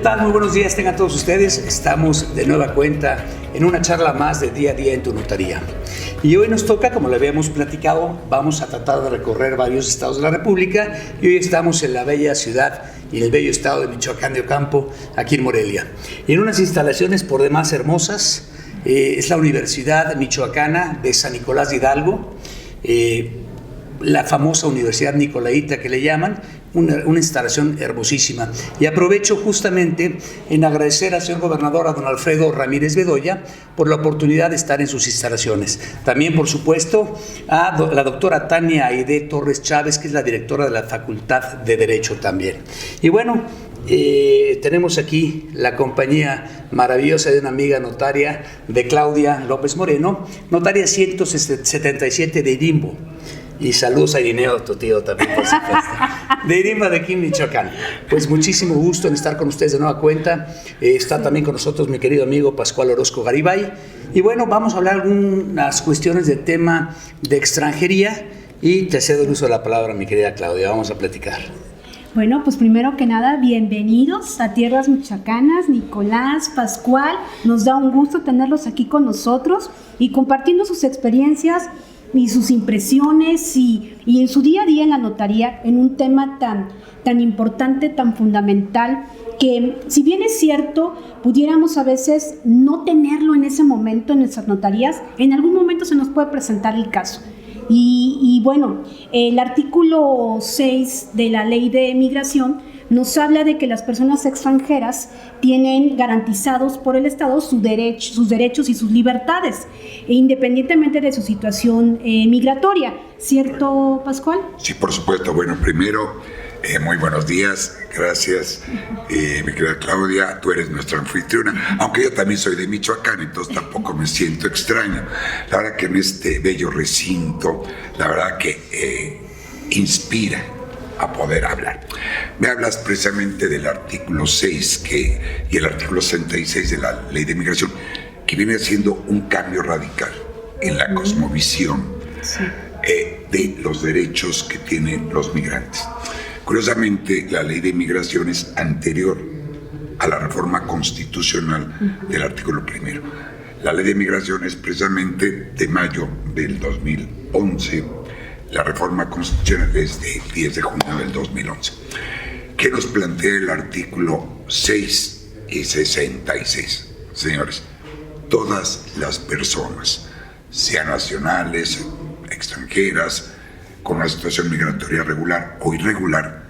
tal? Muy buenos días tengan todos ustedes. Estamos de nueva cuenta en una charla más de día a día en tu notaría. Y hoy nos toca, como le habíamos platicado, vamos a tratar de recorrer varios estados de la República y hoy estamos en la bella ciudad y en el bello estado de Michoacán de Ocampo, aquí en Morelia. Y en unas instalaciones por demás hermosas, es la Universidad Michoacana de San Nicolás de Hidalgo, la famosa Universidad Nicolaita que le llaman, una instalación hermosísima. Y aprovecho justamente en agradecer al señor gobernador, a don Alfredo Ramírez Bedoya, por la oportunidad de estar en sus instalaciones. También, por supuesto, a la doctora Tania Aide Torres Chávez, que es la directora de la Facultad de Derecho también. Y bueno, tenemos aquí la compañía maravillosa de una amiga notaria, de Claudia López Moreno, notaria 177 de Irimbo. Y saludos a Irineo, tu tío también, por supuesto. De Irimbo, de aquí en Michoacán. Pues muchísimo gusto en estar con ustedes de nueva cuenta. Está también con nosotros mi querido amigo Pascual Orozco Garibay. Y bueno, vamos a hablar algunas cuestiones del tema de extranjería. Y te cedo el uso de la palabra, mi querida Claudia. Vamos a platicar. Bueno, pues primero que nada, bienvenidos a Tierras Michoacanas, Nicolás, Pascual. Nos da un gusto tenerlos aquí con nosotros y compartiendo sus experiencias y sus impresiones y en su día a día en la notaría, en un tema tan importante, tan fundamental, que si bien es cierto, pudiéramos a veces no tenerlo en ese momento en nuestras notarías, en algún momento se nos puede presentar el caso. Y bueno, el artículo 6 de la Ley de Migración nos habla de que las personas extranjeras tienen garantizados por el Estado sus derechos y sus libertades, independientemente de su situación migratoria. ¿Cierto, Pascual? Sí, por supuesto. Bueno, primero, muy buenos días. Gracias, mi querida Claudia. Tú eres nuestra anfitriona, aunque yo también soy de Michoacán, entonces tampoco me siento extraño. La verdad que en este bello recinto, la verdad que inspira a poder hablar. Me hablas precisamente del artículo 6 y el artículo 66 de la Ley de Migración, que viene haciendo un cambio radical en la cosmovisión de los derechos que tienen los migrantes. Curiosamente, la Ley de Migración es anterior a la reforma constitucional del artículo primero. La Ley de Migración es precisamente de mayo del 2011. La reforma constitucional es de 10 de junio del 2011. ¿Qué nos plantea el artículo 6 y 66? Señores, todas las personas, sean nacionales, extranjeras, con una situación migratoria regular o irregular,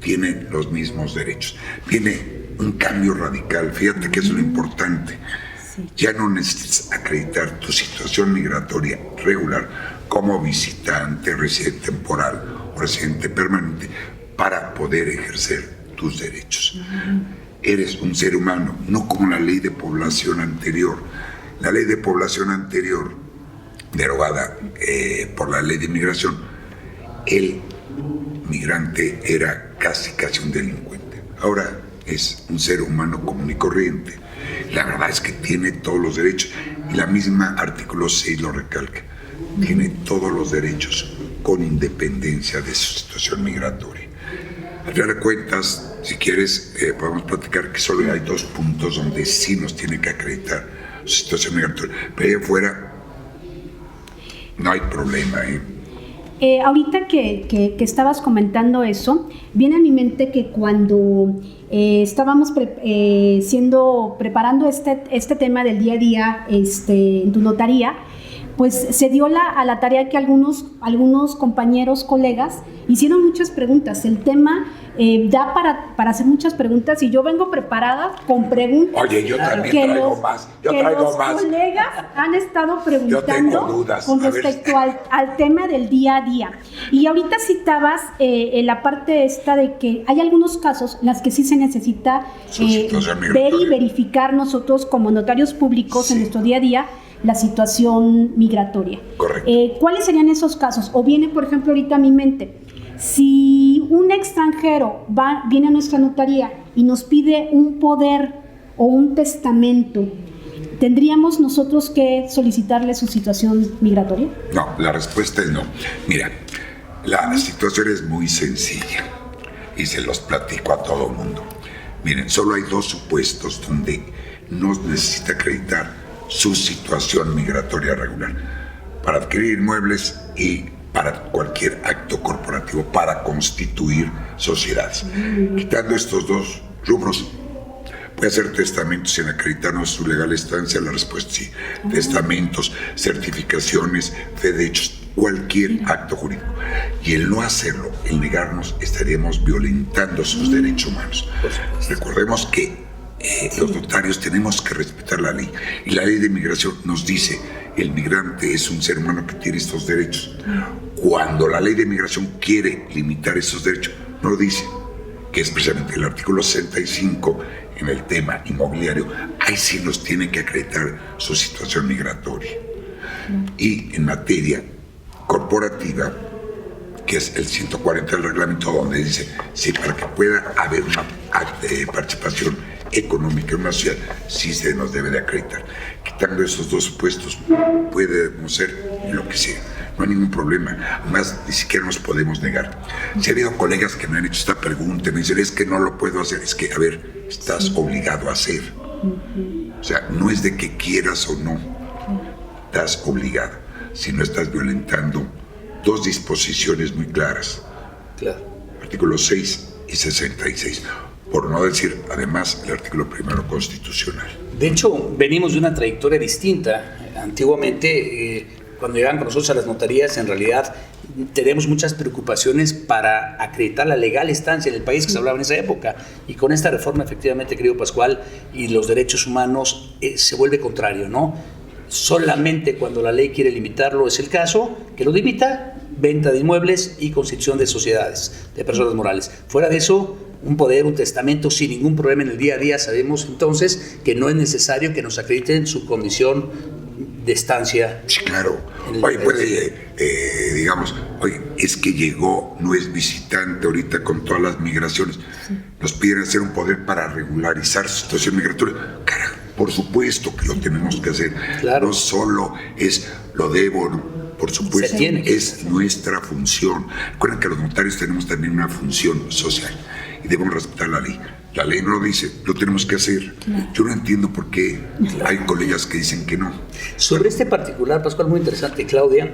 tienen los mismos derechos. Viene un cambio radical, fíjate que eso es lo importante. Ya no necesitas acreditar tu situación migratoria regular como visitante, residente temporal o residente permanente para poder ejercer tus derechos. Eres un ser humano, no como la ley de población anterior. La ley de población anterior, derogada por la ley de migración, el migrante era casi un delincuente. Ahora es un ser humano común y corriente. La verdad es que tiene todos los derechos y la misma artículo 6 lo recalca. Tiene todos los derechos con independencia de su situación migratoria. Al final de cuentas, si quieres, podemos platicar que solo hay 2 puntos donde sí nos tiene que acreditar su situación migratoria. Pero ahí afuera no hay problema. Ahorita que estabas comentando eso, viene a mi mente que cuando estábamos preparando este tema del día a día en tu notaría, pues se dio a la tarea que algunos compañeros, colegas, hicieron muchas preguntas. El tema da para hacer muchas preguntas y yo vengo preparada con preguntas. Oye, yo también traigo más. Los colegas han estado preguntando con respecto al tema del día a día. Y ahorita citabas en la parte esta de que hay algunos casos en los que sí se necesita ver y verificar nosotros como notarios públicos en nuestro día a día la situación migratoria. Correcto. ¿Cuáles serían esos casos? O viene, por ejemplo, ahorita a mi mente, si un extranjero viene a nuestra notaría y nos pide un poder o un testamento, ¿tendríamos nosotros que solicitarle su situación migratoria? No, la respuesta es no. Mira, la situación es muy sencilla y se los platico a todo mundo. Miren, solo hay 2 supuestos donde no necesita acreditar su situación migratoria regular: para adquirir inmuebles y para cualquier acto corporativo, para constituir sociedades. Quitando estos 2 rubros, puede hacer testamentos sin acreditarnos su legal estancia. La respuesta sí. Testamentos, certificaciones, fe de hechos, cualquier acto jurídico. Y el no hacerlo, el negarnos, estaríamos violentando sus derechos humanos. Recordemos que los notarios tenemos que respetar la ley. Y la ley de inmigración nos dice: el migrante es un ser humano que tiene estos derechos. Cuando la ley de inmigración quiere limitar esos derechos, no lo dice, que es precisamente el artículo 65 en el tema inmobiliario. Ahí sí nos tiene que acreditar su situación migratoria. Y en materia corporativa, que es el 140 del reglamento, donde dice: sí, para que pueda haber una participación económica en una ciudad, sí se nos debe de acreditar. Quitando esos 2 supuestos, podemos ser lo que sea. No hay ningún problema. Además, ni siquiera nos podemos negar. Si ha habido colegas que me han hecho esta pregunta, me dicen: es que no lo puedo hacer. Es que, a ver, estás obligado a hacer. O sea, no es de que quieras o no. Estás obligado. Si no estás violentando 2 disposiciones muy claras. Claro. Artículos 6 y 66. Por no decir, además, el artículo 1 constitucional. De hecho, venimos de una trayectoria distinta. Antiguamente, cuando llegaban con nosotros a las notarías, en realidad tenemos muchas preocupaciones para acreditar la legal estancia en el país que se hablaba en esa época. Y con esta reforma, efectivamente, querido Pascual, y los derechos humanos, se vuelve contrario, ¿no? Solamente cuando la ley quiere limitarlo es el caso, que lo limita: venta de inmuebles y constitución de sociedades, de personas morales. Fuera de eso, un poder, un testamento, sin ningún problema en el día a día. Sabemos entonces que no es necesario que nos acrediten su condición de estancia. Sí, claro. Oye, puede, digamos, oye, es que llegó, no es visitante ahorita con todas las migraciones. Nos piden hacer un poder para regularizar su situación migratoria. Carajo, por supuesto que lo tenemos que hacer. Claro. No solo es lo debo, ¿no? Por supuesto, es nuestra función. Recuerden que los notarios tenemos también una función social y debemos respetar la ley. La ley no lo dice, lo tenemos que hacer. Yo no entiendo por qué hay colegas que dicen que no. Sobre este particular, Pascual, muy interesante, Claudia,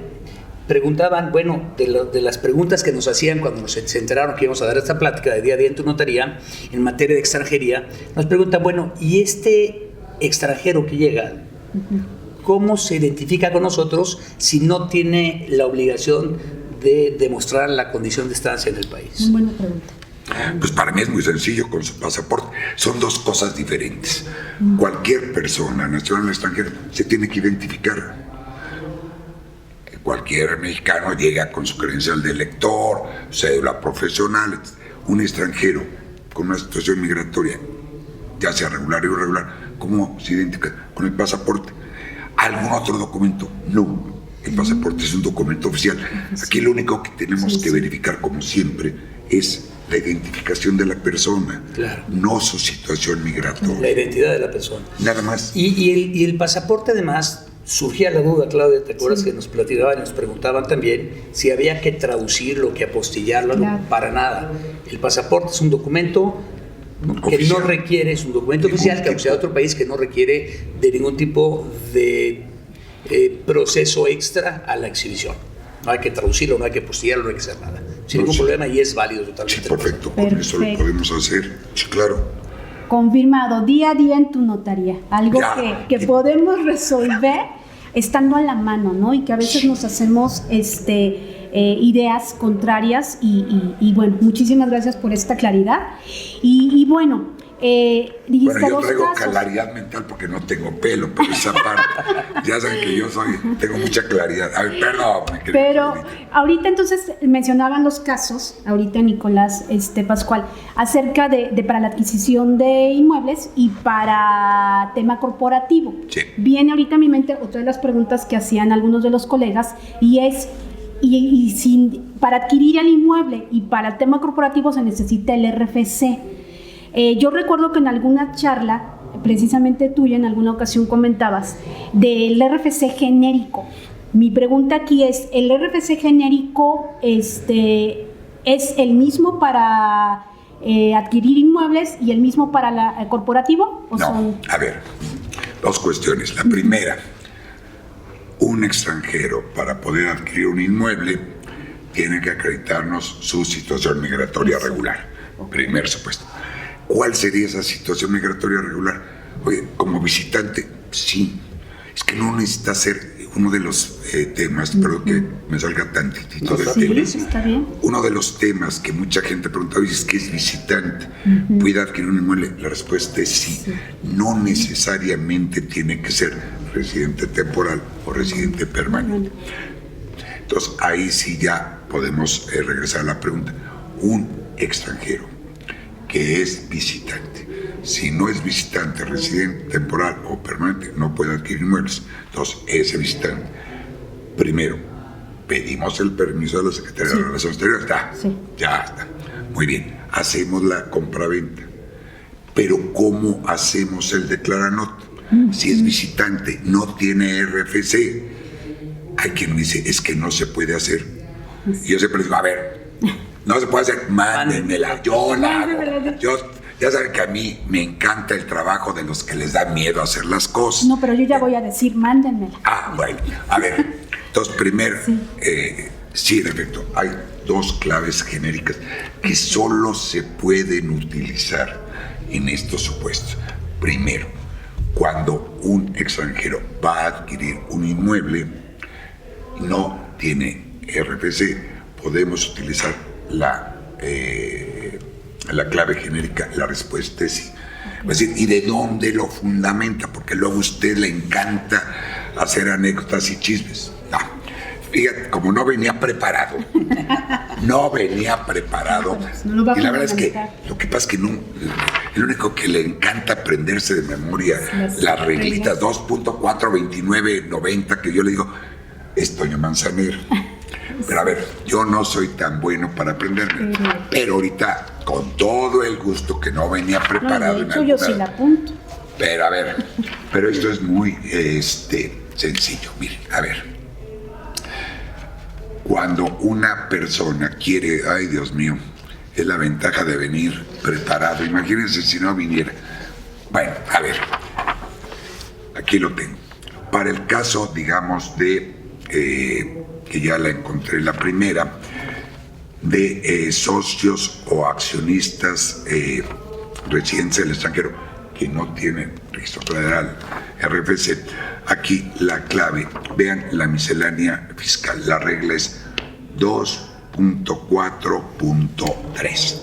preguntaban, bueno, de las preguntas que nos hacían cuando se enteraron que íbamos a dar esta plática de día a día en tu notaría, en materia de extranjería, nos preguntan, bueno, ¿y este extranjero que llega, cómo se identifica con nosotros si no tiene la obligación de demostrar la condición de estancia en el país? Muy buena pregunta. Pues para mí es muy sencillo, con su pasaporte. Son 2 cosas diferentes. Cualquier persona nacional extranjera se tiene que identificar. Cualquier mexicano llega con su credencial de elector, cédula profesional. Un extranjero con una situación migratoria, ya sea regular o irregular, ¿cómo se identifica? Con el pasaporte. ¿Algún otro documento? No. El pasaporte es un documento oficial. Aquí lo único que tenemos que verificar, como siempre, es la identificación de la persona, claro, no su situación migratoria. La identidad de la persona. Nada más. Y el pasaporte, además, surgía la duda, Claudia, ¿te acuerdas que nos platicaban y nos preguntaban también si había que traducirlo, que apostillarlo? Claro. Para nada. El pasaporte es un documento que oficial. No requiere, es un documento oficial, que sea de otro país, que no requiere de ningún tipo de proceso extra a la exhibición. No hay que traducirlo, no hay que apostillarlo, no hay que hacer nada. Sin ningún problema, y es válido totalmente. Sí, perfecto, con eso lo podemos hacer. Sí, claro. Confirmado, día a día en tu notaría. Algo que podemos resolver estando a la mano, ¿no? Y que a veces nos hacemos ideas contrarias y bueno, muchísimas gracias por esta claridad. Y bueno, dijiste yo traigo claridad mental porque no tengo pelo, pero esa parte, ya saben que yo tengo mucha claridad. A ver, perdón. Pero ahorita entonces mencionaban los casos, ahorita Nicolás Pascual, acerca de para la adquisición de inmuebles y para tema corporativo. Sí. Viene ahorita a mi mente otra de las preguntas que hacían algunos de los colegas y es, para adquirir el inmueble y para el tema corporativo se necesita el RFC. Yo recuerdo que en alguna charla, precisamente tuya, en alguna ocasión comentabas del RFC genérico. Mi pregunta aquí es, ¿el RFC genérico es el mismo para adquirir inmuebles y el mismo para el corporativo? ¿O no, son... a ver, dos cuestiones. La primera, un extranjero para poder adquirir un inmueble tiene que acreditarnos su situación migratoria regular. Primer supuesto. ¿Cuál sería esa situación migratoria regular? Oye, como visitante, sí. Es que no necesita ser uno de los temas, perdón que me salga tantitito del tema. Está bien. Uno de los temas que mucha gente pregunta, oye, es que es visitante, ¿puede adquirir un inmueble? La respuesta es sí. No necesariamente tiene que ser residente temporal o residente permanente. Entonces, ahí sí ya podemos regresar a la pregunta. Un extranjero que es visitante, si no es visitante, residente temporal o permanente, no puede adquirir inmuebles. Entonces, ese visitante, primero, pedimos el permiso de la Secretaría de Relaciones Exteriores. Ya está. Muy bien. Hacemos la compraventa. Pero, ¿cómo hacemos el declaranot? Si es visitante, no tiene RFC. Hay quien me dice, es que no se puede hacer. Y yo siempre digo, a ver, no se puede hacer, mándenmela, yo la hago. Ya saben que a mí me encanta el trabajo de los que les da miedo hacer las cosas. No, pero yo ya voy a decir, mándenmela. Bueno, a ver, entonces primero, sí, en efecto, hay dos claves genéricas que solo se pueden utilizar en estos supuestos. Primero, cuando un extranjero va a adquirir un inmueble, no tiene RFC, podemos utilizar la clave genérica, la respuesta es sí. Es decir, ¿y de dónde lo fundamenta? Porque luego a usted le encanta hacer anécdotas y chismes. No, fíjate, como no venía preparado. Y la verdad es que lo que pasa es que no, el único que le encanta aprenderse de memoria las reglitas 2.42990 que yo le digo es Toño Manzanero. Pero a ver, yo no soy tan bueno para aprenderme. Pero ahorita, con todo el gusto que no venía preparado. No, de hecho, yo sí la apunto. Pero a ver, pero esto es muy sencillo. Miren, a ver. Cuando una persona quiere, ay Dios mío, es la ventaja de venir preparado. Imagínense si no viniera. Bueno, a ver, aquí lo tengo. Para el caso, digamos, de... que ya la encontré, la primera, de socios o accionistas residentes del extranjero que no tienen registro federal, RFC. Aquí la clave, vean la miscelánea fiscal, la regla es 2.4.3.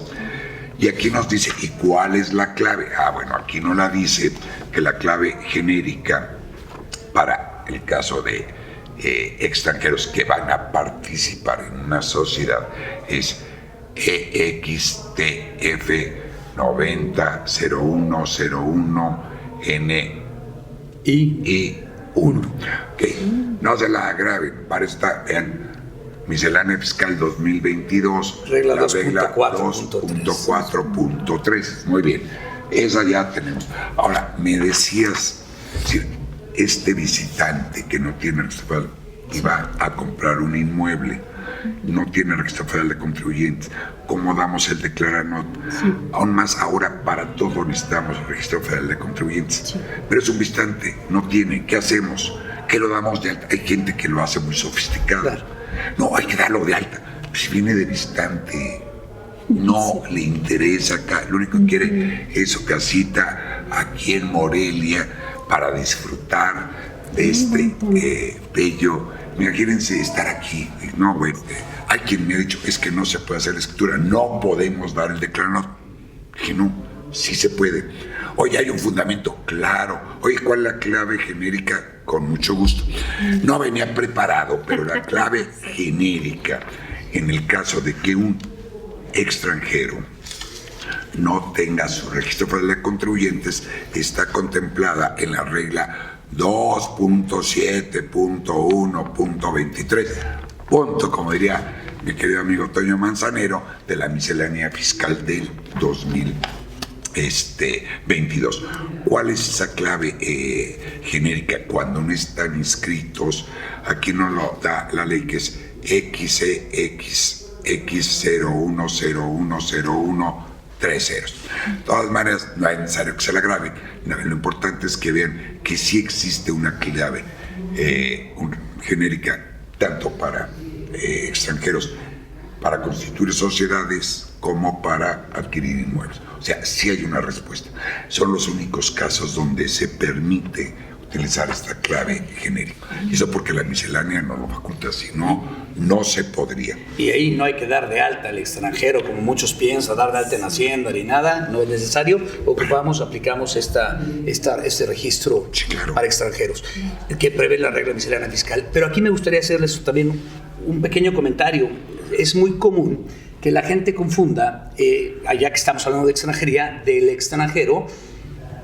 Y aquí nos dice, ¿y cuál es la clave? Bueno, aquí no la dice, que la clave genérica para el caso de extranjeros que van a participar en una sociedad es EXTF 900101NI1. Okay. No se la agraven, para esta, vean, miscelánea fiscal 2022, regla la regla 2.4.3. Muy bien, esa ya tenemos. Ahora, me decías, es decir, este visitante que no tiene registro federal y va a comprar un inmueble, no tiene registro federal de contribuyentes, ¿cómo damos el declaranot? Aún más ahora, para todo necesitamos el registro federal de contribuyentes. Pero es un visitante, no tiene, ¿qué hacemos? ¿Qué lo damos de alta? Hay gente que lo hace muy sofisticado. No, hay que darlo de alta. Si viene de visitante, no le interesa acá, lo único que quiere es su casita aquí en Morelia para disfrutar de este bello. Imagínense estar aquí. No, güey. Hay quien me ha dicho, es que no se puede hacer escritura, no podemos dar el declaranot. Dije, no, sí se puede. Oye, hay un fundamento, claro. Oye, ¿cuál es la clave genérica? Con mucho gusto. No venía preparado, pero la clave genérica, en el caso de que un extranjero no tenga su registro federal de contribuyentes, está contemplada en la regla 2.7.1.23, punto, como diría mi querido amigo Toño Manzanero, de la miscelánea fiscal del 2022. ¿Cuál es esa clave genérica? Cuando no están inscritos, aquí nos lo da la ley, que es XCX X010101 3 ceros. De todas maneras, no es necesario que se la graben. Lo importante es que vean que sí existe una clave genérica, tanto para extranjeros, para constituir sociedades, como para adquirir inmuebles. O sea, sí hay una respuesta. Son los únicos casos donde se permite utilizar esta clave genérica. Y eso porque la miscelánea no lo faculta, si no, no se podría. Y ahí no hay que dar de alta al extranjero, como muchos piensan, dar de alta en Hacienda ni nada, no es necesario. Aplicamos este registro, sí, claro, para extranjeros, que prevé la regla miscelánea fiscal. Pero aquí me gustaría hacerles también un pequeño comentario. Es muy común que la gente confunda, allá que estamos hablando de extranjería, del extranjero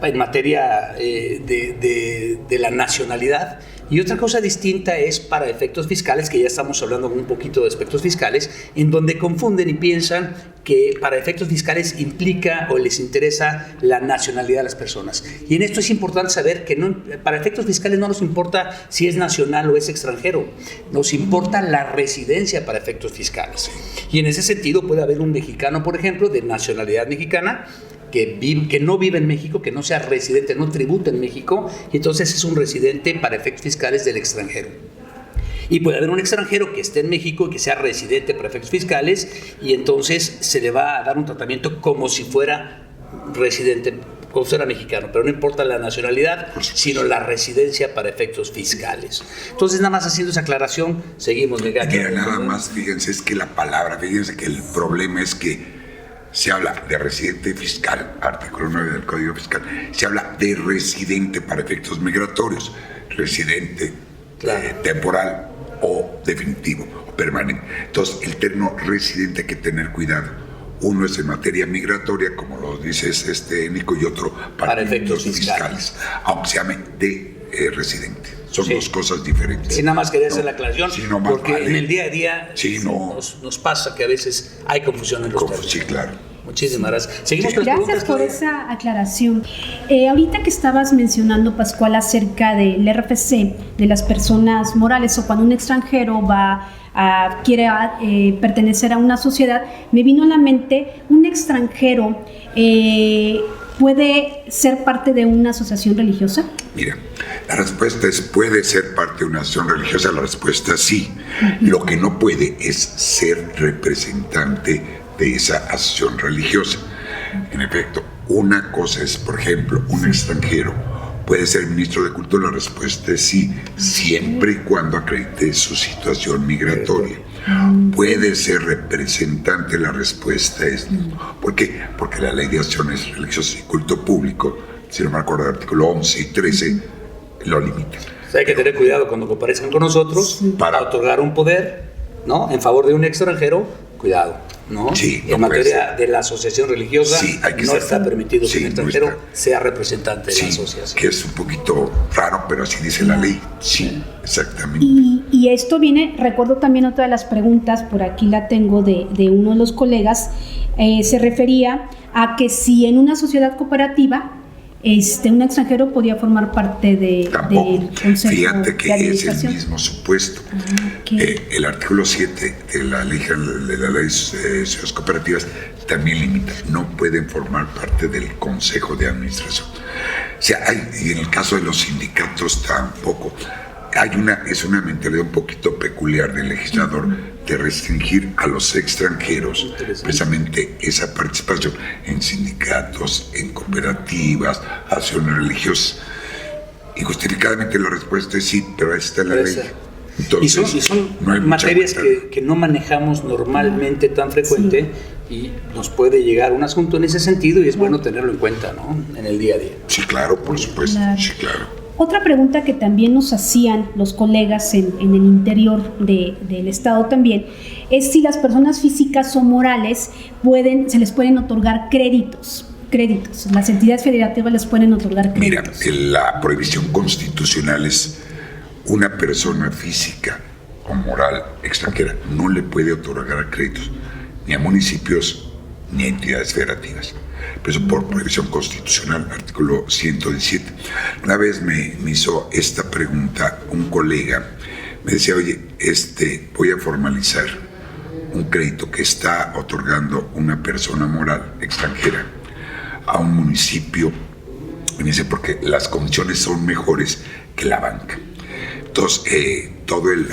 en materia de la nacionalidad. Y otra cosa distinta es para efectos fiscales, que ya estamos hablando un poquito de aspectos fiscales, en donde confunden y piensan que para efectos fiscales implica o les interesa la nacionalidad de las personas. Y en esto es importante saber que para efectos fiscales no nos importa si es nacional o es extranjero, nos importa la residencia para efectos fiscales. Y en ese sentido puede haber un mexicano, por ejemplo, de nacionalidad mexicana, que no vive en México, que no sea residente, no tributa en México, y entonces es un residente para efectos fiscales del extranjero. Y puede haber un extranjero que esté en México y que sea residente para efectos fiscales, y entonces se le va a dar un tratamiento como si fuera residente, como si fuera mexicano, pero no importa la nacionalidad, sino la residencia para efectos fiscales. Entonces, nada más haciendo esa aclaración, seguimos, Miguel. Mira, nada más, fíjense, es que la palabra, fíjense que el problema es que se habla de residente fiscal, artículo 9 del Código Fiscal, se habla de residente para efectos migratorios, residente, claro, temporal o definitivo o permanente. Entonces, el término residente hay que tener cuidado. Uno es en materia migratoria, como lo dices Nico, y otro para efectos fiscales, aunque se llame de residente. Son dos cosas diferentes. Y nada más quería hacer la aclaración, porque vale, en el día a día nos pasa que a veces hay confusión en los términos. Sí, claro. Muchísimas gracias. Seguimos con las preguntas. Gracias por esa aclaración. Ahorita que estabas mencionando, Pascual, acerca del RFC, de las personas morales, o cuando un extranjero quiere pertenecer a una sociedad, me vino a la mente, un extranjero ¿puede ser parte de una asociación religiosa? Mira, la respuesta es: ¿puede ser parte de una asociación religiosa? La respuesta es sí. Lo que no puede es ser representante de esa asociación religiosa. En efecto, una cosa es, por ejemplo, un extranjero puede ser ministro de Cultura. La respuesta es sí, siempre y cuando acredite su situación migratoria. ¿Puede ser representante? La respuesta es no. ¿Por qué? Porque la Ley de Acciones Religiosas y Culto Público, si no me acuerdo, el artículo 11 y 13, lo limita. O sea, hay que tener cuidado cuando comparezcan con nosotros para otorgar un poder, ¿no?, en favor de un extranjero. Cuidado, ¿no? Sí, en materia de la asociación religiosa, sí, no está permitido que un extranjero sea representante de la asociación. Que es un poquito raro, pero así dice la ley. Sí, exactamente. Y esto viene, recuerdo también otra de las preguntas, por aquí la tengo de uno de los colegas, se refería a que si en una sociedad cooperativa un extranjero podía formar parte del consejo. Fíjate que de administración. es el mismo supuesto. El artículo 7 de la ley de sociedades cooperativas también limita: no pueden formar parte del consejo de administración. O sea, y en el caso de los sindicatos tampoco. Es una mentalidad un poquito peculiar del legislador de restringir a los extranjeros precisamente esa participación en sindicatos, en cooperativas, asociaciones religiosas. Y justificadamente la respuesta es sí, pero ahí está la ley. Entonces, y son no materias que no manejamos normalmente tan frecuente, y nos puede llegar un asunto en ese sentido, y es bueno tenerlo en cuenta, ¿no?, en el día a día. Sí, claro, por supuesto. Claro. Sí, claro. Otra pregunta que también nos hacían los colegas en el interior del Estado también es si las personas físicas o morales se les pueden otorgar créditos. Las entidades federativas les pueden otorgar créditos. Mira, la prohibición constitucional es: una persona física o moral extranjera no le puede otorgar créditos ni a municipios ni a entidades federativas. Eso por prohibición constitucional, artículo 117. Una vez me hizo esta pregunta un colega, me decía: oye, voy a formalizar un crédito que está otorgando una persona moral extranjera a un municipio, porque las condiciones son mejores que la banca. Entonces, todo el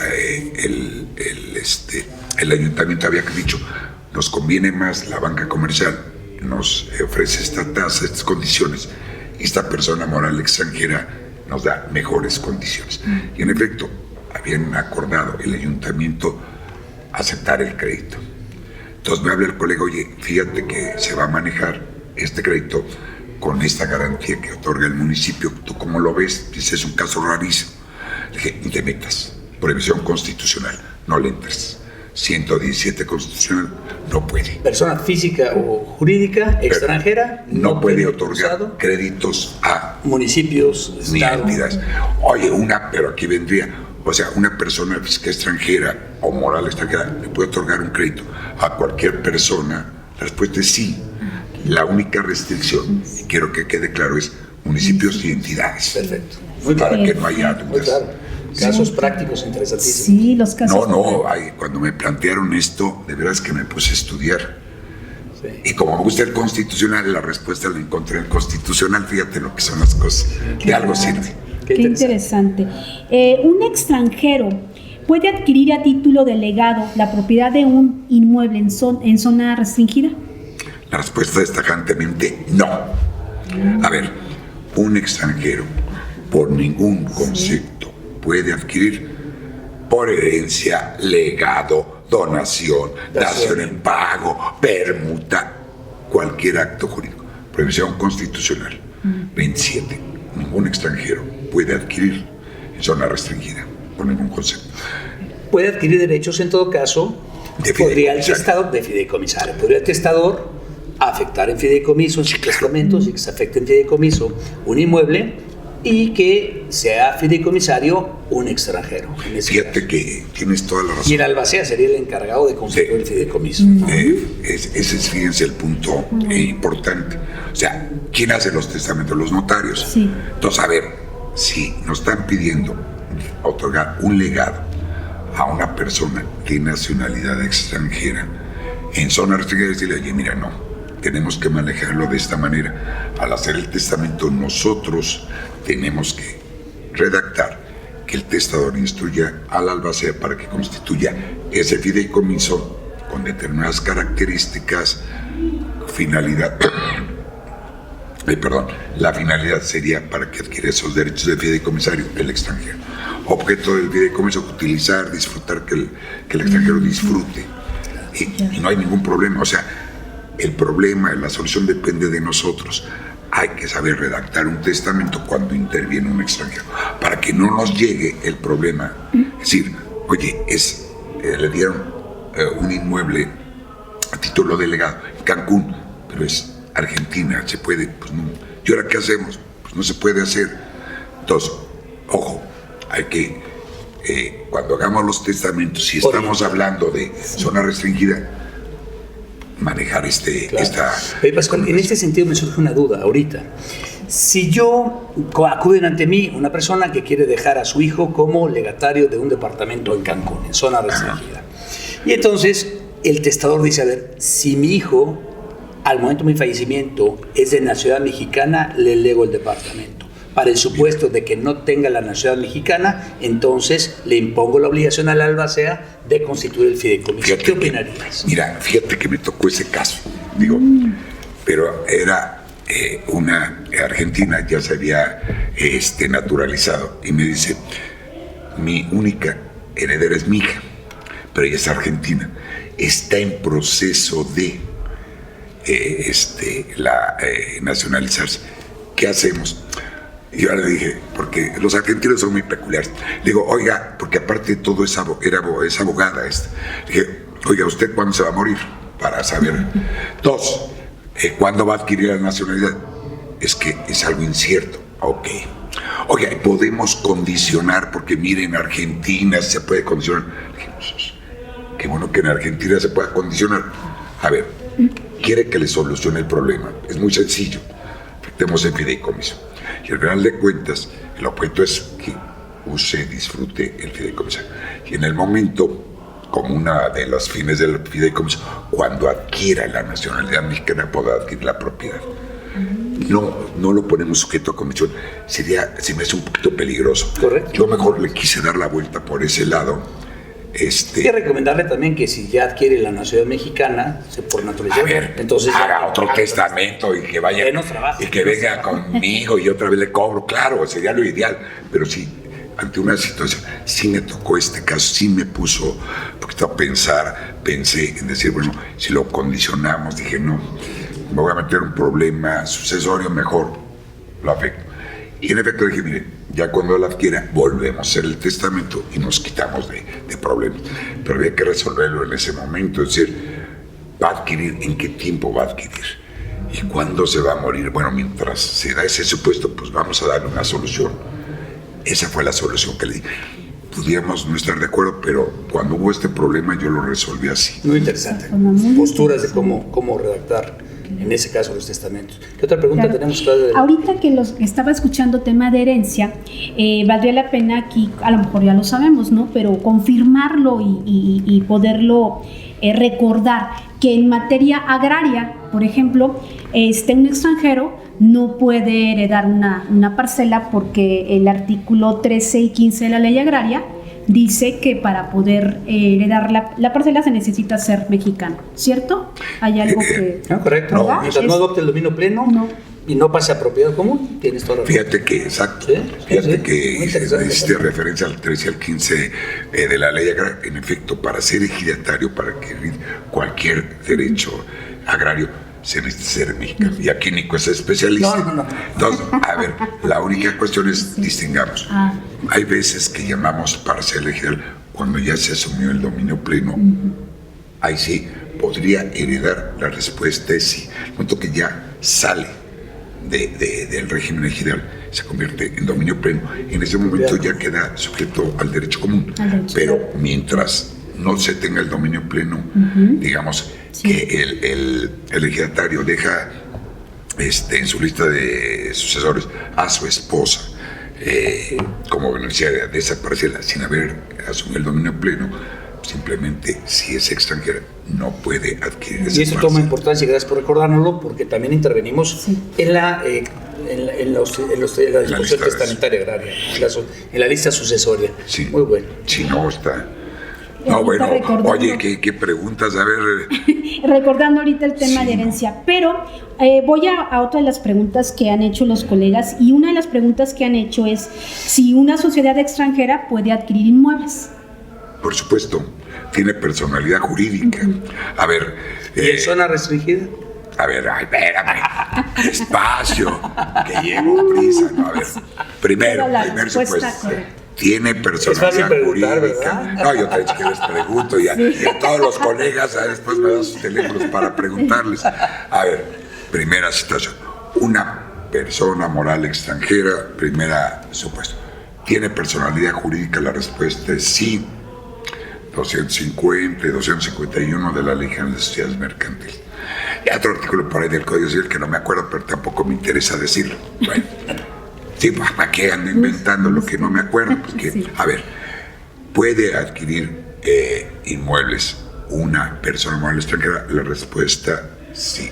ayuntamiento había dicho, nos conviene más la banca comercial, nos ofrece esta tasa, estas condiciones, y esta persona moral extranjera nos da mejores condiciones. Y en efecto, habían acordado el ayuntamiento aceptar el crédito. Entonces me habla el colega, oye, fíjate que se va a manejar este crédito con esta garantía que otorga el municipio. ¿Tú cómo lo ves? Dice, es un caso rarísimo. Le dije, ni te metas, prohibición constitucional, no le entres. 117 constitucional, no puede. Persona física o jurídica extranjera no puede otorgar créditos a municipios, ni estado, entidades. Oye, pero aquí vendría, o sea, una persona física extranjera o moral extranjera le puede otorgar un crédito a cualquier persona. La respuesta es sí. La única restricción, y quiero que quede claro, es municipios y entidades. Perfecto. Muy para que no haya dudas. Muy claro. Casos prácticos interesantísimos. Sí, los casos. Cuando me plantearon esto, de veras que me puse a estudiar. Sí. Y como me gusta el constitucional, la respuesta la encontré en el constitucional. Fíjate lo que son las cosas. De algo sirve. Qué interesante. Un extranjero puede adquirir a título de legado la propiedad de un inmueble en zona restringida. La respuesta es tajantemente no. A ver, un extranjero por ningún concepto puede adquirir por herencia, legado, donación, dación en pago, permuta, cualquier acto jurídico. Prohibición constitucional 27. Ningún extranjero puede adquirir en zona restringida por ningún concepto. Puede adquirir derechos en todo caso. Podría el testador de fideicomisario. Podría el testador afectar en fideicomiso, en sus testamentos, y que se afecte en fideicomiso un inmueble y que sea fideicomisario un extranjero. Fíjate que tienes toda la razón. Y el albacea sería el encargado de constituir el fideicomiso. Ese es, fíjense, el punto importante. O sea, ¿quién hace los testamentos? Los notarios. Sí. Entonces, a ver, si nos están pidiendo otorgar un legado a una persona de nacionalidad extranjera en zona restringida, decirle, oye, mira, no, tenemos que manejarlo de esta manera. Al hacer el testamento, nosotros tenemos que redactar que el testador instruya al albacea para que constituya ese fideicomiso con determinadas características, finalidad. La finalidad sería para que adquiera esos derechos de fideicomisario el extranjero. Objeto del fideicomiso, utilizar, disfrutar, que el extranjero disfrute. Y no hay ningún problema. O sea, el problema, la solución depende de nosotros. Hay que saber redactar un testamento cuando interviene un extranjero, para que no nos llegue el problema. Es decir, oye, le dieron un inmueble a título de legado en Cancún, pero es Argentina, ¿se puede? Pues no. ¿Y ahora qué hacemos? Pues no se puede hacer. Entonces, ojo, hay que, cuando hagamos los testamentos, si estamos hablando de zona restringida, manejar Pascual, en este sentido me surge una duda ahorita. Si acuden ante mí una persona que quiere dejar a su hijo como legatario de un departamento en Cancún, en zona restringida, y entonces el testador dice, a ver, si mi hijo al momento de mi fallecimiento es de nacionalidad mexicana, le lego el departamento. Para el supuesto de que no tenga la nacionalidad mexicana, entonces le impongo la obligación al albacea de constituir el fideicomiso. ¿Qué opinarías? Mira, fíjate que me tocó ese caso, pero era una argentina, ya se había naturalizado, y me dice, mi única heredera es mi hija, pero ella es argentina, está en proceso de nacionalizarse. ¿Qué hacemos? Y yo le dije, porque los argentinos son muy peculiares. Le digo, oiga, porque aparte de todo es abogada. Le dije, oiga, ¿usted cuándo se va a morir? Para saber. Dos, ¿cuándo va a adquirir la nacionalidad? Es que es algo incierto. Ok. Oiga, podemos condicionar, porque miren, en Argentina se puede condicionar. Le dije, pues, qué bueno que en Argentina se pueda condicionar. A ver, quiere que le solucione el problema. Es muy sencillo. Afectemos el fideicomiso. Y al final de cuentas, el objeto es que disfrute el fideicomiso. Y en el momento como una de los fines del fideicomiso, cuando adquiera la nacionalidad mexicana podrá adquirir la propiedad. No lo ponemos sujeto a comisión, se me hace un poquito peligroso. Correcto. Yo mejor le quise dar la vuelta por ese lado. Hay que recomendarle también que si ya adquiere la nacionalidad mexicana, por naturalización, a ver, entonces haga otro testamento y que vaya y que venga conmigo y otra vez le cobro, claro, sería lo ideal, pero sí, ante una situación, sí me tocó este caso, sí me puso un poquito a pensar, pensé en decir, bueno, si lo condicionamos, dije, no, me voy a meter un problema sucesorio, mejor lo afecto. Y en efecto dije, mire, ya cuando la adquiera, volvemos a hacer el testamento y nos quitamos de problemas. Pero había que resolverlo en ese momento, es decir, ¿va a adquirir? ¿En qué tiempo va a adquirir? ¿Y cuándo se va a morir? Bueno, mientras se da ese supuesto, pues vamos a darle una solución. Esa fue la solución que le di. Pudiéramos no estar de acuerdo, pero cuando hubo este problema yo lo resolví así. Muy interesante. Posturas de cómo redactar en ese caso los testamentos. ¿Qué otra pregunta tenemos, Claudia? Ahorita que los estaba escuchando tema de herencia, valdría la pena aquí, a lo mejor ya lo sabemos, ¿no? Pero confirmarlo y poderlo recordar, que en materia agraria, por ejemplo, un extranjero no puede heredar una parcela porque el artículo 13 y 15 de la ley agraria dice que para poder heredar la parcela se necesita ser mexicano, ¿cierto? Hay algo que... correcto. ¿verdad? Mientras no adopte el dominio pleno y no pase a propiedad común, tienes toda la razón. Fíjate que, exacto, que hiciste referencia al 13 y al 15 de la ley agraria. En efecto, para ser ejidatario, para adquirir cualquier derecho agrario, se necesita ser mexicano. Y aquí Nico es especialista. No. Entonces, a ver, la única cuestión es distingamos. Hay veces que llamamos parcela ejidal cuando ya se asumió el dominio pleno. Ahí sí, podría heredar. La respuesta es sí. El momento que ya sale del régimen ejidal, se convierte en dominio pleno. En ese momento ya queda sujeto al derecho común. Pero mientras no se tenga el dominio pleno, digamos que el ejidatario deja en su lista de sucesores a su esposa como beneficiaria de esa parcela sin haber asumido el dominio pleno, simplemente si es extranjera no puede adquirir esa parcela. Y eso toma importancia, y gracias por recordárnoslo, porque también intervenimos en la discusión testamentaria agraria, en la lista sucesoria. Sí. Muy bueno. Si no está... No, bueno, oye, ¿qué preguntas? A ver... Recordando ahorita el tema de herencia, pero voy a otra de las preguntas que han hecho los colegas, y una de las preguntas que han hecho es si una sociedad extranjera puede adquirir inmuebles. Por supuesto, tiene personalidad jurídica. A ver... ¿Y en zona restringida? A ver, espérame, despacio, que llevo prisa. No, a ver, primer supuesto. Tiene personalidad jurídica. ¿Verdad? No, yo te he dicho que les pregunto y a todos los colegas después me dan sus teléfonos para preguntarles. A ver, primera situación. Una persona moral extranjera, primera supuesto. ¿Tiene personalidad jurídica? La respuesta es sí. 250 y 251 de la Ley General de Sociedades Mercantiles. Y otro artículo por ahí del Código Civil que no me acuerdo, pero tampoco me interesa decirlo. Bueno. Sí, ¿para qué ando inventando lo que no me acuerdo? Pues que, a ver, ¿puede adquirir inmuebles una persona moral extranjera? La respuesta sí.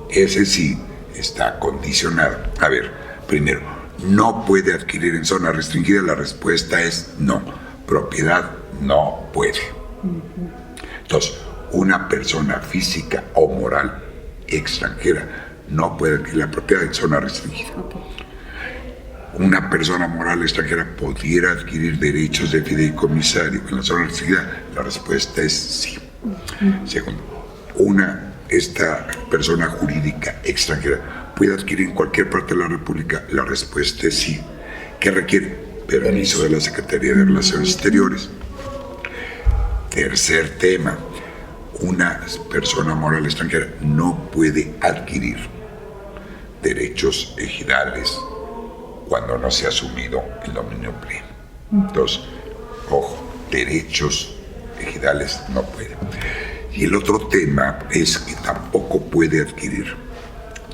Ese sí está condicionado. A ver, primero, ¿no puede adquirir en zona restringida? La respuesta es no. Propiedad no puede. Entonces, una persona física o moral extranjera no puede adquirir la propiedad en zona restringida. Una persona moral extranjera pudiera adquirir derechos de fideicomisario en la zona restringida. La respuesta es sí. Segundo, esta persona jurídica extranjera puede adquirir en cualquier parte de la República. La respuesta es sí. ¿Qué requiere? Permiso de la Secretaría de Relaciones Exteriores. Tercer tema, una persona moral extranjera no puede adquirir derechos ejidales cuando no se ha asumido el dominio pleno. Entonces, ojo, derechos ejidales no puede. Y el otro tema es que tampoco puede adquirir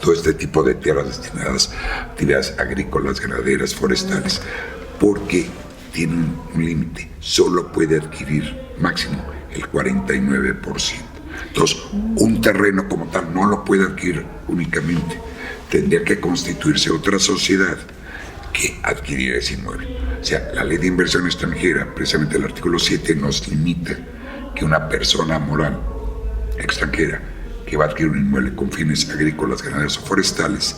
todo este tipo de tierras destinadas a actividades agrícolas, ganaderas, forestales, porque tiene un límite, solo puede adquirir máximo el 49%. Entonces, un terreno como tal no lo puede adquirir únicamente, tendría que constituirse otra sociedad que adquirir ese inmueble. O sea, la ley de inversión extranjera, precisamente el artículo 7, nos limita que una persona moral extranjera que va a adquirir un inmueble con fines agrícolas, ganaderos o forestales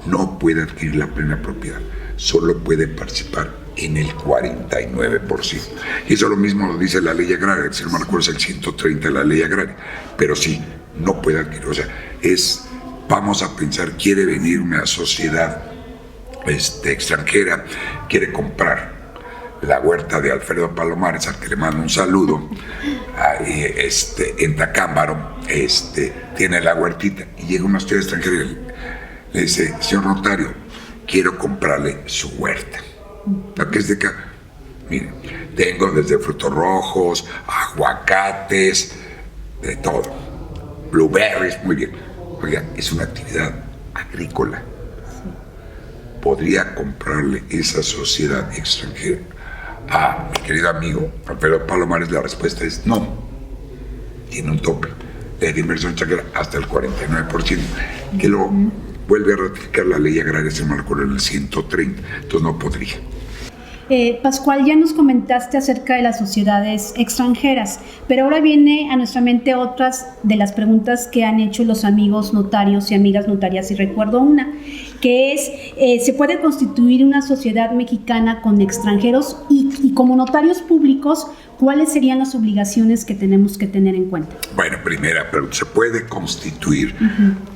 no puede adquirir la plena propiedad, solo puede participar en el 49%. Y eso lo mismo lo dice la ley agraria, si no me recuerdo es el 130 de la ley agraria, pero sí, no puede adquirir. O sea, vamos a pensar, quiere venir una sociedad extranjera, quiere comprar la huerta de Alfredo Palomares, al que le mando un saludo, en Tacámbaro, tiene la huertita, y llega una sociedad extranjera y le dice, señor notario, quiero comprarle su huerta. ¿Qué es de acá? Miren, tengo desde frutos rojos, aguacates, de todo, blueberries, muy bien. Oiga, es una actividad agrícola. ¿Podría comprarle esa sociedad extranjera a mi querido amigo Alfredo Palomares? La respuesta es no. Tiene un tope de inversión extranjera hasta el 49%, que lo vuelve a ratificar la ley agraria, se me recuerda, en el 130, entonces no podría. Pascual, ya nos comentaste acerca de las sociedades extranjeras, pero ahora viene a nuestra mente otras de las preguntas que han hecho los amigos notarios y amigas notarias, y recuerdo una, que es, ¿se puede constituir una sociedad mexicana con extranjeros? Y como notarios públicos, ¿cuáles serían las obligaciones que tenemos que tener en cuenta? Bueno, primera pregunta, ¿se puede constituir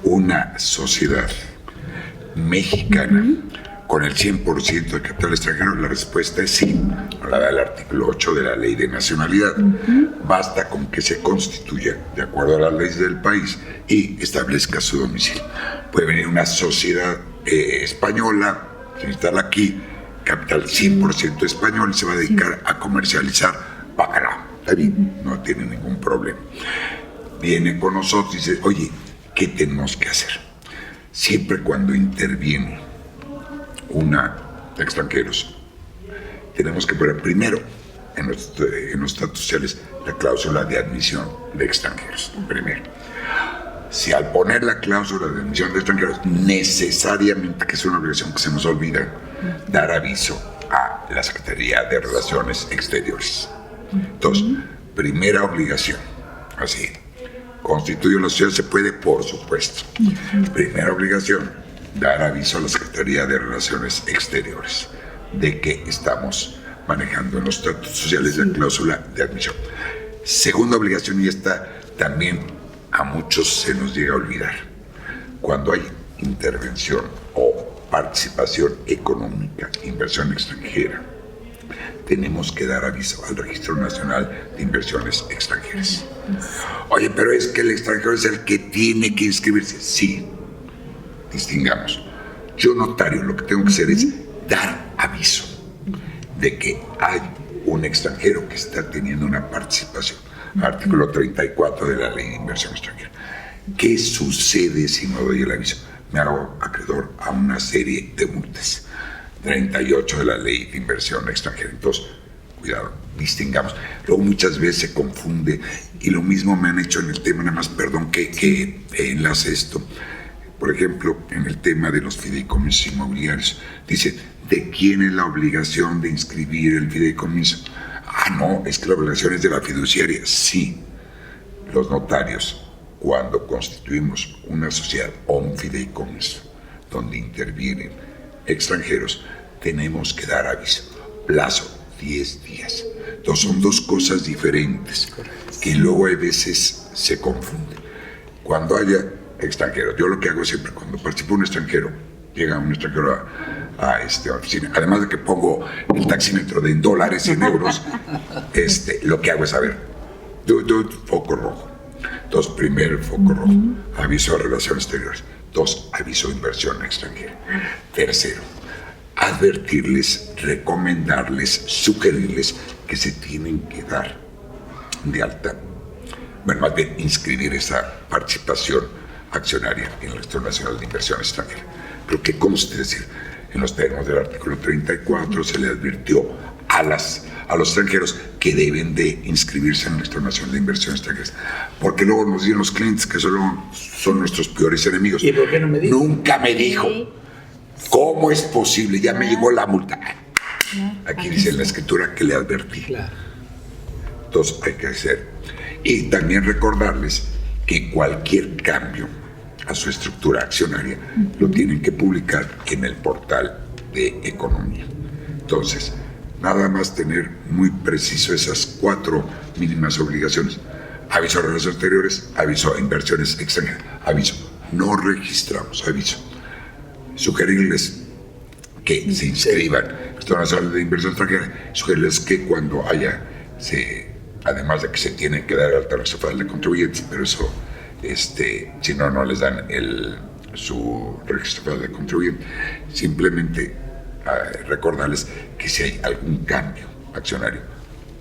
una sociedad mexicana con el 100% de capital extranjero? La respuesta es sí, la da el artículo 8 de la Ley de Nacionalidad. Basta con que se constituya de acuerdo a las leyes del país y establezca su domicilio. Puede venir una sociedad española, instala aquí, capital 100% español, y se va a dedicar a comercializar bacalao. Está bien, no tiene ningún problema. Viene con nosotros y dice, oye, ¿qué tenemos que hacer? Siempre cuando interviene extranjeros, tenemos que poner primero en los estatus sociales la cláusula de admisión de extranjeros, primero. Si al poner la cláusula de admisión de extranjeros, necesariamente, que es una obligación que se nos olvida, dar aviso a la Secretaría de Relaciones Exteriores. Entonces, primera obligación, así, constituye la sociedad, se puede, por supuesto. Primera obligación, dar aviso a la Secretaría de Relaciones Exteriores de que estamos manejando en los estatutos sociales la cláusula de admisión. Segunda obligación, y esta también a muchos se nos llega a olvidar, cuando hay intervención o participación económica, inversión extranjera, tenemos que dar aviso al Registro Nacional de Inversiones Extranjeras. Oye, pero es que el extranjero es el que tiene que inscribirse. Sí, distingamos. Yo, notario, lo que tengo que hacer es dar aviso de que hay un extranjero que está teniendo una participación. Artículo 34 de la Ley de Inversión Extranjera. ¿Qué sucede si no doy el aviso? Me hago acreedor a una serie de multas. 38 de la Ley de Inversión Extranjera. Entonces, cuidado, distingamos. Luego muchas veces se confunde, y lo mismo me han hecho en el tema, nada más, perdón, que enlace esto. Por ejemplo, en el tema de los fideicomisos inmobiliarios, dice, ¿de quién es la obligación de inscribir el fideicomiso? No, es que la obligación es de la fiduciaria. Sí, los notarios, cuando constituimos una sociedad o un fideicomiso donde intervienen extranjeros, tenemos que dar aviso. Plazo, 10 días. Entonces son dos cosas diferentes que luego a veces se confunden. Cuando haya extranjeros, yo lo que hago siempre, cuando participa un extranjero, llega un extranjero a la oficina, además de que pongo el taxímetro de dólares y en euros, lo que hago es, a ver, foco rojo. Entonces, primero foco rojo, aviso de relaciones exteriores. 2, aviso de inversión extranjera. Tercero, advertirles, recomendarles, sugerirles que se tienen que dar de alta, bueno, más bien inscribir esa participación accionaria en el Registro Nacional de Inversión Extranjera. Pero que conste, decir, en los términos del artículo 34 se le advirtió a los extranjeros que deben de inscribirse en el Registro Nacional de Inversiones Extranjeras. Porque luego nos dicen los clientes que solo son nuestros peores enemigos. ¿Y por qué no me dijo? Nunca me dijo. ¿Cómo es posible? Ya me llegó la multa. Aquí dice en la escritura que le advertí. Claro. Entonces hay que hacer. Y también recordarles que cualquier cambio a su estructura accionaria lo tienen que publicar en el portal de Economía. Entonces, nada más tener muy preciso esas 4 mínimas obligaciones. Aviso a relaciones exteriores, aviso a inversiones extranjeras, aviso. No registramos, aviso. Sugerirles que se inscriban. Esto no sale de inversión extranjera. Sugerirles que cuando haya, además de que se tiene que dar alta registro federal de contribuyentes, pero eso, si no, no les dan su registro federal de contribuyentes. Simplemente recordarles que si hay algún cambio accionario,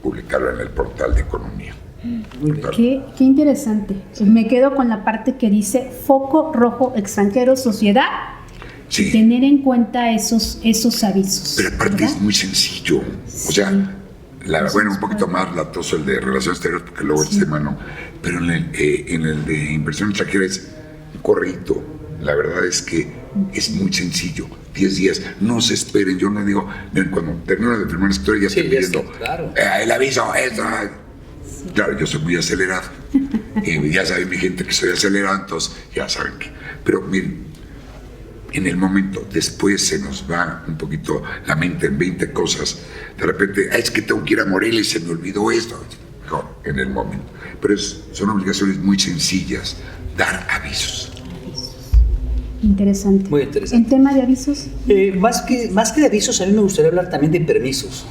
publicarlo en el portal de Economía. Qué interesante. Me quedo con la parte que dice foco rojo extranjero sociedad. Sí. Tener en cuenta esos avisos. Pero aparte, ¿verdad? es muy sencillo. O sea, bueno, un poquito más latoso el de relaciones exteriores, porque luego el tema no. Pero en el de inversión extranjera es un corrito. La verdad es que es muy sencillo. 10 días, no se esperen. Yo no digo, cuando termino de firmar la escritura ya estoy pidiendo claro. El aviso, eso. Claro, yo soy muy acelerado. Ya saben mi gente que soy acelerado, entonces ya saben que. Pero miren, en el momento, después se nos va un poquito la mente en 20 cosas. De repente, es que tengo que ir a Morelia y se me olvidó esto. Mejor, en el momento. Pero son obligaciones muy sencillas, dar avisos. Interesante. Muy interesante. En tema de avisos. Más que de avisos, a mí me gustaría hablar también de permisos.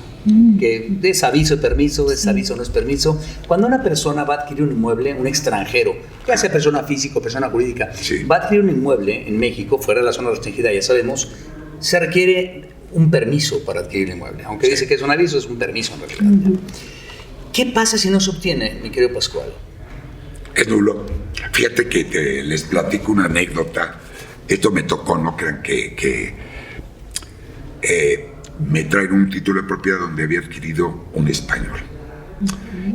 Que es aviso, permiso, es aviso, no es permiso. Cuando una persona va a adquirir un inmueble, un extranjero, ya sea persona física o persona jurídica, va a adquirir un inmueble en México, fuera de la zona restringida, ya sabemos, se requiere un permiso para adquirir el inmueble. Aunque dice que es un aviso, es un permiso en realidad. ¿Qué pasa si no se obtiene, mi querido Pascual? Es nulo. Fíjate que les platico una anécdota. Esto me tocó, no crean que me traen un título de propiedad donde había adquirido un español.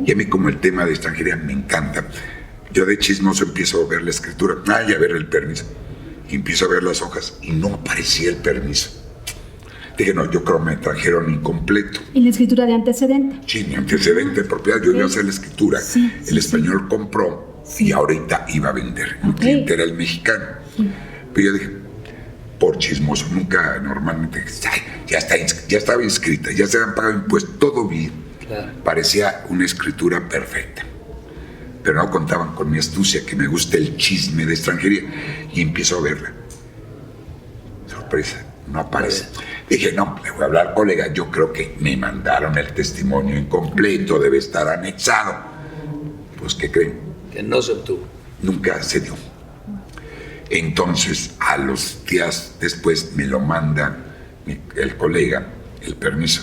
Y a mí, como el tema de extranjería me encanta, yo de chismoso empiezo a ver la escritura, y a ver el permiso, y empiezo a ver las hojas y no aparecía el permiso. Dije, no, yo creo que me trajeron incompleto. ¿Y la escritura de antecedente? Sí, mi antecedente de propiedad, yo iba a hacer la escritura. El español compró y ahorita iba a vender. Mi cliente era el mexicano. Pero yo dije, por chismoso, nunca normalmente, ya estaba inscrita, ya se habían pagado impuestos, todo bien. Claro. Parecía una escritura perfecta. Pero no contaban con mi astucia, que me gusta el chisme de extranjería. Y empiezo a verla. Sorpresa, no aparece. Dije, no, le voy a hablar al colega, yo creo que me mandaron el testimonio incompleto, debe estar anexado. Pues, ¿qué creen? Que no se obtuvo. Nunca se dio. Entonces, a los días después me lo manda el colega, el permiso.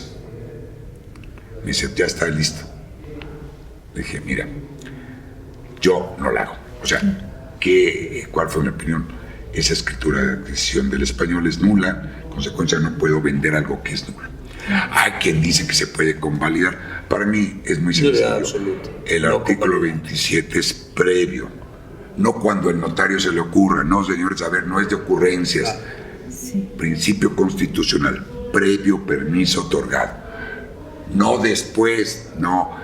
Me dice, ya está listo. Le dije, mira, yo no la hago. O sea, ¿cuál fue mi opinión? Esa escritura de adquisición del español es nula, en consecuencia no puedo vender algo que es nulo. Hay quien dice que se puede convalidar. Para mí es muy sencillo. El artículo 27 es previo. No cuando el notario se le ocurra, no, señores, a ver, no es de ocurrencias. Principio constitucional, previo permiso otorgado. No después, no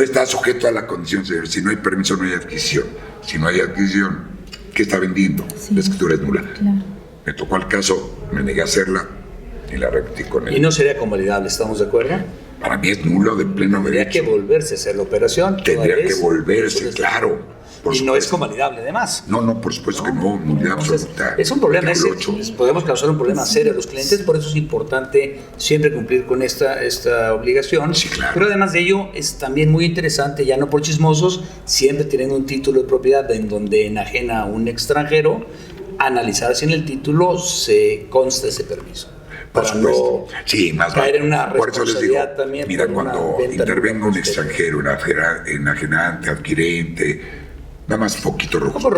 está sujeto a la condición, señor. Si no hay permiso, no hay adquisición. Si no hay adquisición, ¿qué está vendiendo? La escritura es nula. Claro. Me tocó el caso, me negué a hacerla y la repetí con él. ¿Y no sería convalidable, estamos de acuerdo? Para mí es nulo de pleno derecho. Tendría que volverse a hacer la operación. Tendría que volverse, claro. Y no es convalidable, además. No, por supuesto que no, nulidad absoluta. Es un problema podemos causar un problema serio a los clientes, por eso es importante siempre cumplir con esta obligación. Sí, claro. Pero además de ello, es también muy interesante, ya no por chismosos, siempre teniendo un título de propiedad en donde enajena a un extranjero, analizar si en el título se consta ese permiso. Para no caer en una responsabilidad también. Mira, cuando intervenga un extranjero, enajenante, adquirente, nada más poquito rojo,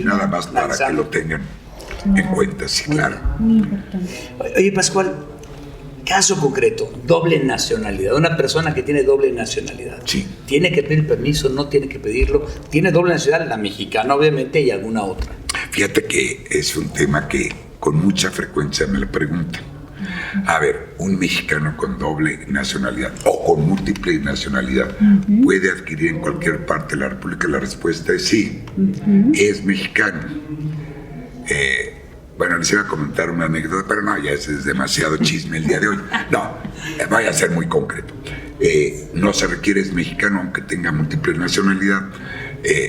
nada más para que lo tengan en cuenta, sí, claro. Muy importante. Oye, Pascual, Caso concreto, doble nacionalidad. Una persona que tiene doble nacionalidad. Sí. ¿Tiene que pedir permiso? ¿No tiene que pedirlo? Tiene doble nacionalidad, la mexicana obviamente y alguna otra. Fíjate que es un tema que con mucha frecuencia me lo preguntan. A ver, un mexicano con doble nacionalidad o con múltiple nacionalidad puede adquirir en cualquier parte de la República. La respuesta es sí, es mexicano. Bueno, les iba a comentar una anécdota, pero no, ya es demasiado chisme el día de hoy. No, voy a ser muy concreto. No se requiere, es mexicano aunque tenga múltiple nacionalidad.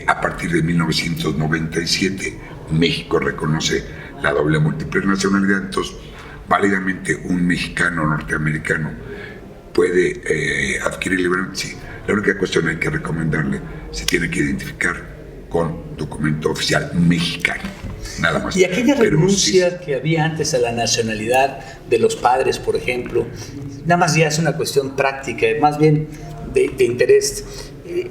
A partir de 1997, México reconoce la doble múltiple nacionalidad, entonces válidamente un mexicano norteamericano puede adquirir libremente. Sí, la única cuestión hay que recomendarle, se tiene que identificar con documento oficial mexicano, nada más. Y aquella renuncia que había antes a la nacionalidad de los padres, por ejemplo, nada más ya es una cuestión práctica, más bien de interés.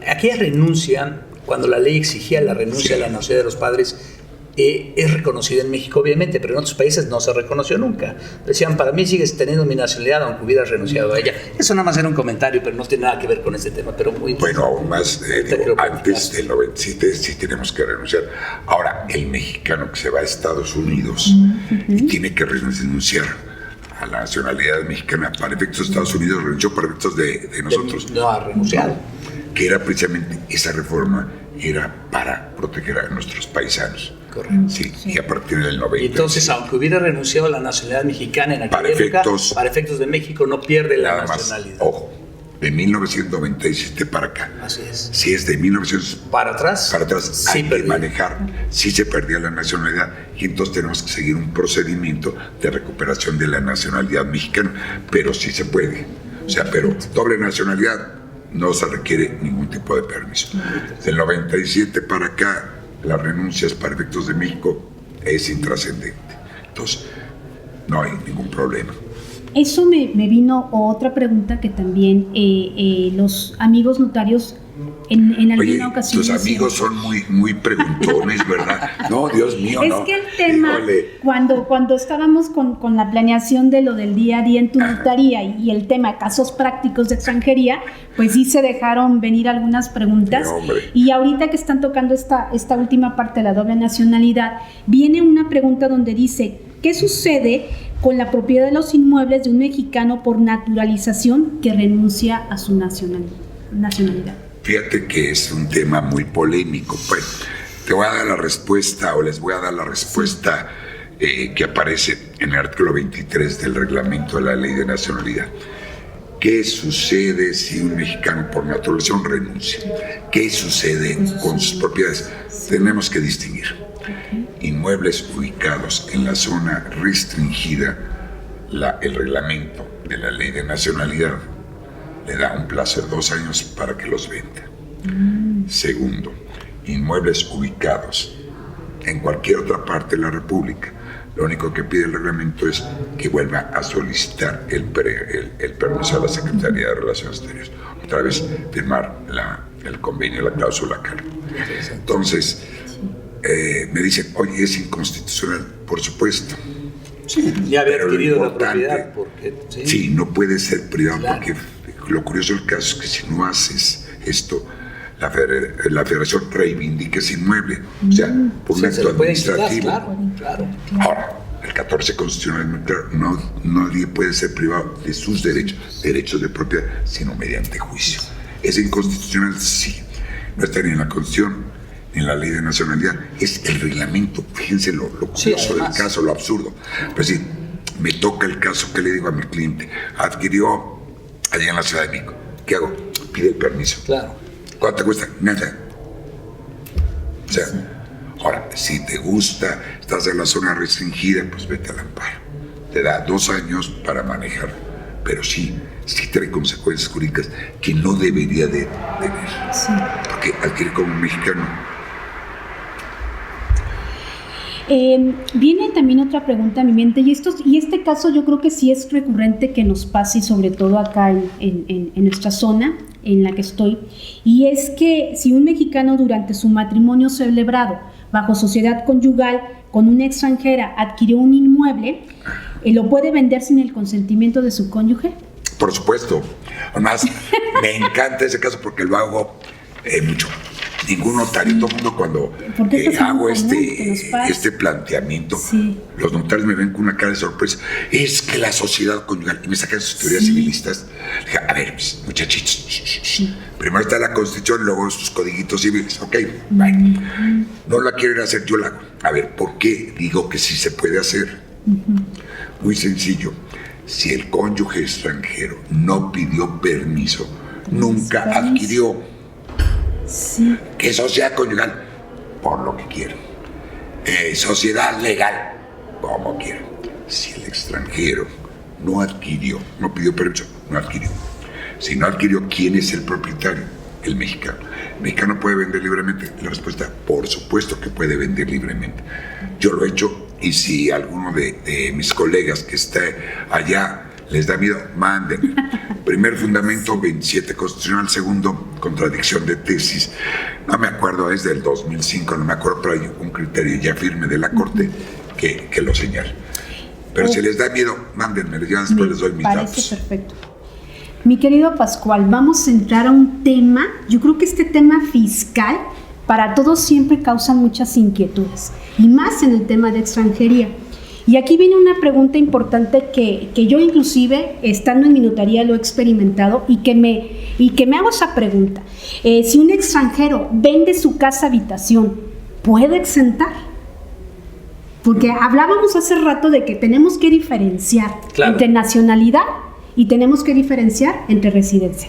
Aquella renuncia, cuando la ley exigía la renuncia a la nacionalidad de los padres, es reconocida en México obviamente, pero en otros países no se reconoció nunca. Decían, para mí sigues teniendo mi nacionalidad aunque hubieras renunciado a ella. Eso nada más era un comentario, pero no tiene nada que ver con este tema, pero muy bueno, aún más, antes del 97 sí tenemos que renunciar. Ahora, el mexicano que se va a Estados Unidos y tiene que renunciar a la nacionalidad mexicana para efectos de Estados Unidos, renunció para efectos de nosotros. No ha renunciado. Que era precisamente esa reforma, era para proteger a nuestros paisanos. Correcto. Sí, y a partir del 90. Y entonces, aunque hubiera renunciado a la nacionalidad mexicana en aquella época, para efectos de México no pierde la nacionalidad. Más, ojo, de 1997 para acá. Así es. Si es de 1900 para atrás, sí, hay que manejar. Sí se perdía la nacionalidad y entonces tenemos que seguir un procedimiento de recuperación de la nacionalidad mexicana, pero sí se puede. O sea, pero doble nacionalidad no se requiere ningún tipo de permiso. Del 97 para acá, las renuncias para efectos de México es intrascendente. Entonces, no hay ningún problema. Eso me vino otra pregunta que también los amigos notarios en alguna ocasión. Tus amigos son muy preguntones, ¿verdad? No, Dios mío, es no. Es que el tema, cuando estábamos con la planeación de lo del día a día en tu notaría y el tema casos prácticos de extranjería, pues sí se dejaron venir algunas preguntas. Y ahorita que están tocando esta última parte de la doble nacionalidad, viene una pregunta donde dice, ¿qué sucede con la propiedad de los inmuebles de un mexicano por naturalización que renuncia a su nacionalidad? Fíjate que es un tema muy polémico. Pues te voy a dar la respuesta, o les voy a dar la respuesta que aparece en el artículo 23 del reglamento de la Ley de Nacionalidad. ¿Qué sucede si un mexicano por naturalización renuncia? ¿Qué sucede con sus propiedades? Tenemos que distinguir. Inmuebles ubicados en la zona restringida, el reglamento de la Ley de Nacionalidad le da un plazo de 2 años para que los venda. Segundo, inmuebles ubicados en cualquier otra parte de la República, lo único que pide el reglamento es que vuelva a solicitar el permiso a la Secretaría de Relaciones Exteriores. Otra vez firmar el convenio, la cláusula CAR. Entonces, me dicen, oye, es inconstitucional, por supuesto. Sí, ya había adquirido la propiedad. Sí, no puede ser privado, claro. Porque lo curioso del caso es que si no haces esto, la Federación reivindica ese inmueble, o sea, por un acto administrativo. Claro. Ahora, el 14 constitucional es muy claro, nadie puede ser privado de sus derechos de propiedad, sino mediante juicio. ¿Es inconstitucional? Sí. No está ni en la Constitución, ni en la Ley de Nacionalidad, es el reglamento. Fíjense lo curioso del caso, lo absurdo. Pero sí, me toca el caso que le digo a mi cliente, adquirió allá en la Ciudad de México. ¿Qué hago? Pide el permiso. Claro. ¿Cuánto te cuesta? Nada. O sea, ahora, si te gusta, estás en la zona restringida, pues vete al amparo. Te da 2 años para manejar, pero sí trae consecuencias jurídicas que no debería de tener. Sí. Porque adquirir como mexicano. Viene también otra pregunta a mi mente, y este caso yo creo que sí es recurrente que nos pase, y sobre todo acá en nuestra zona en la que estoy, y es que si un mexicano durante su matrimonio celebrado bajo sociedad conyugal con una extranjera adquirió un inmueble, ¿Lo puede vender sin el consentimiento de su cónyuge? Por supuesto. Además, me encanta ese caso porque lo hago mucho. Ningún notario, todo el mundo cuando hago este planteamiento, los notarios me ven con una cara de sorpresa. Es que la sociedad conyugal, y me sacan sus teorías civilistas. Dije, a ver, muchachitos, primero está la Constitución, luego sus codiguitos civiles. Ok, bueno, no la quieren hacer, yo la hago. A ver, ¿por qué digo que sí se puede hacer? Muy sencillo. Si el cónyuge extranjero no pidió permiso, nunca adquirió. Sí. ¿Qué sociedad conyugal? Por lo que quieran. Sociedad legal, como quieran. Si el extranjero no adquirió, no pidió permiso, no adquirió. Si no adquirió, ¿quién es el propietario? El mexicano. ¿El mexicano puede vender libremente? La respuesta, por supuesto que puede vender libremente. Yo lo he hecho, y si alguno de mis colegas que está allá les da miedo, mándenme. Primer fundamento, 27 constitucional. Segundo, contradicción de tesis. No me acuerdo, es del 2005, no me acuerdo, pero hay un criterio ya firme de la Corte que lo señala. Pero si les da miedo, mándenme, ya después les doy mis datos. Parece perfecto. Mi querido Pascual, vamos a entrar a un tema, yo creo que este tema fiscal para todos siempre causa muchas inquietudes, y más en el tema de extranjería. Y aquí viene una pregunta importante que yo inclusive, estando en mi notaría, lo he experimentado y que me hago esa pregunta. Si un extranjero vende su casa habitación, ¿puede exentar? Porque hablábamos hace rato de que tenemos que diferenciar entre nacionalidad y tenemos que diferenciar entre residencia.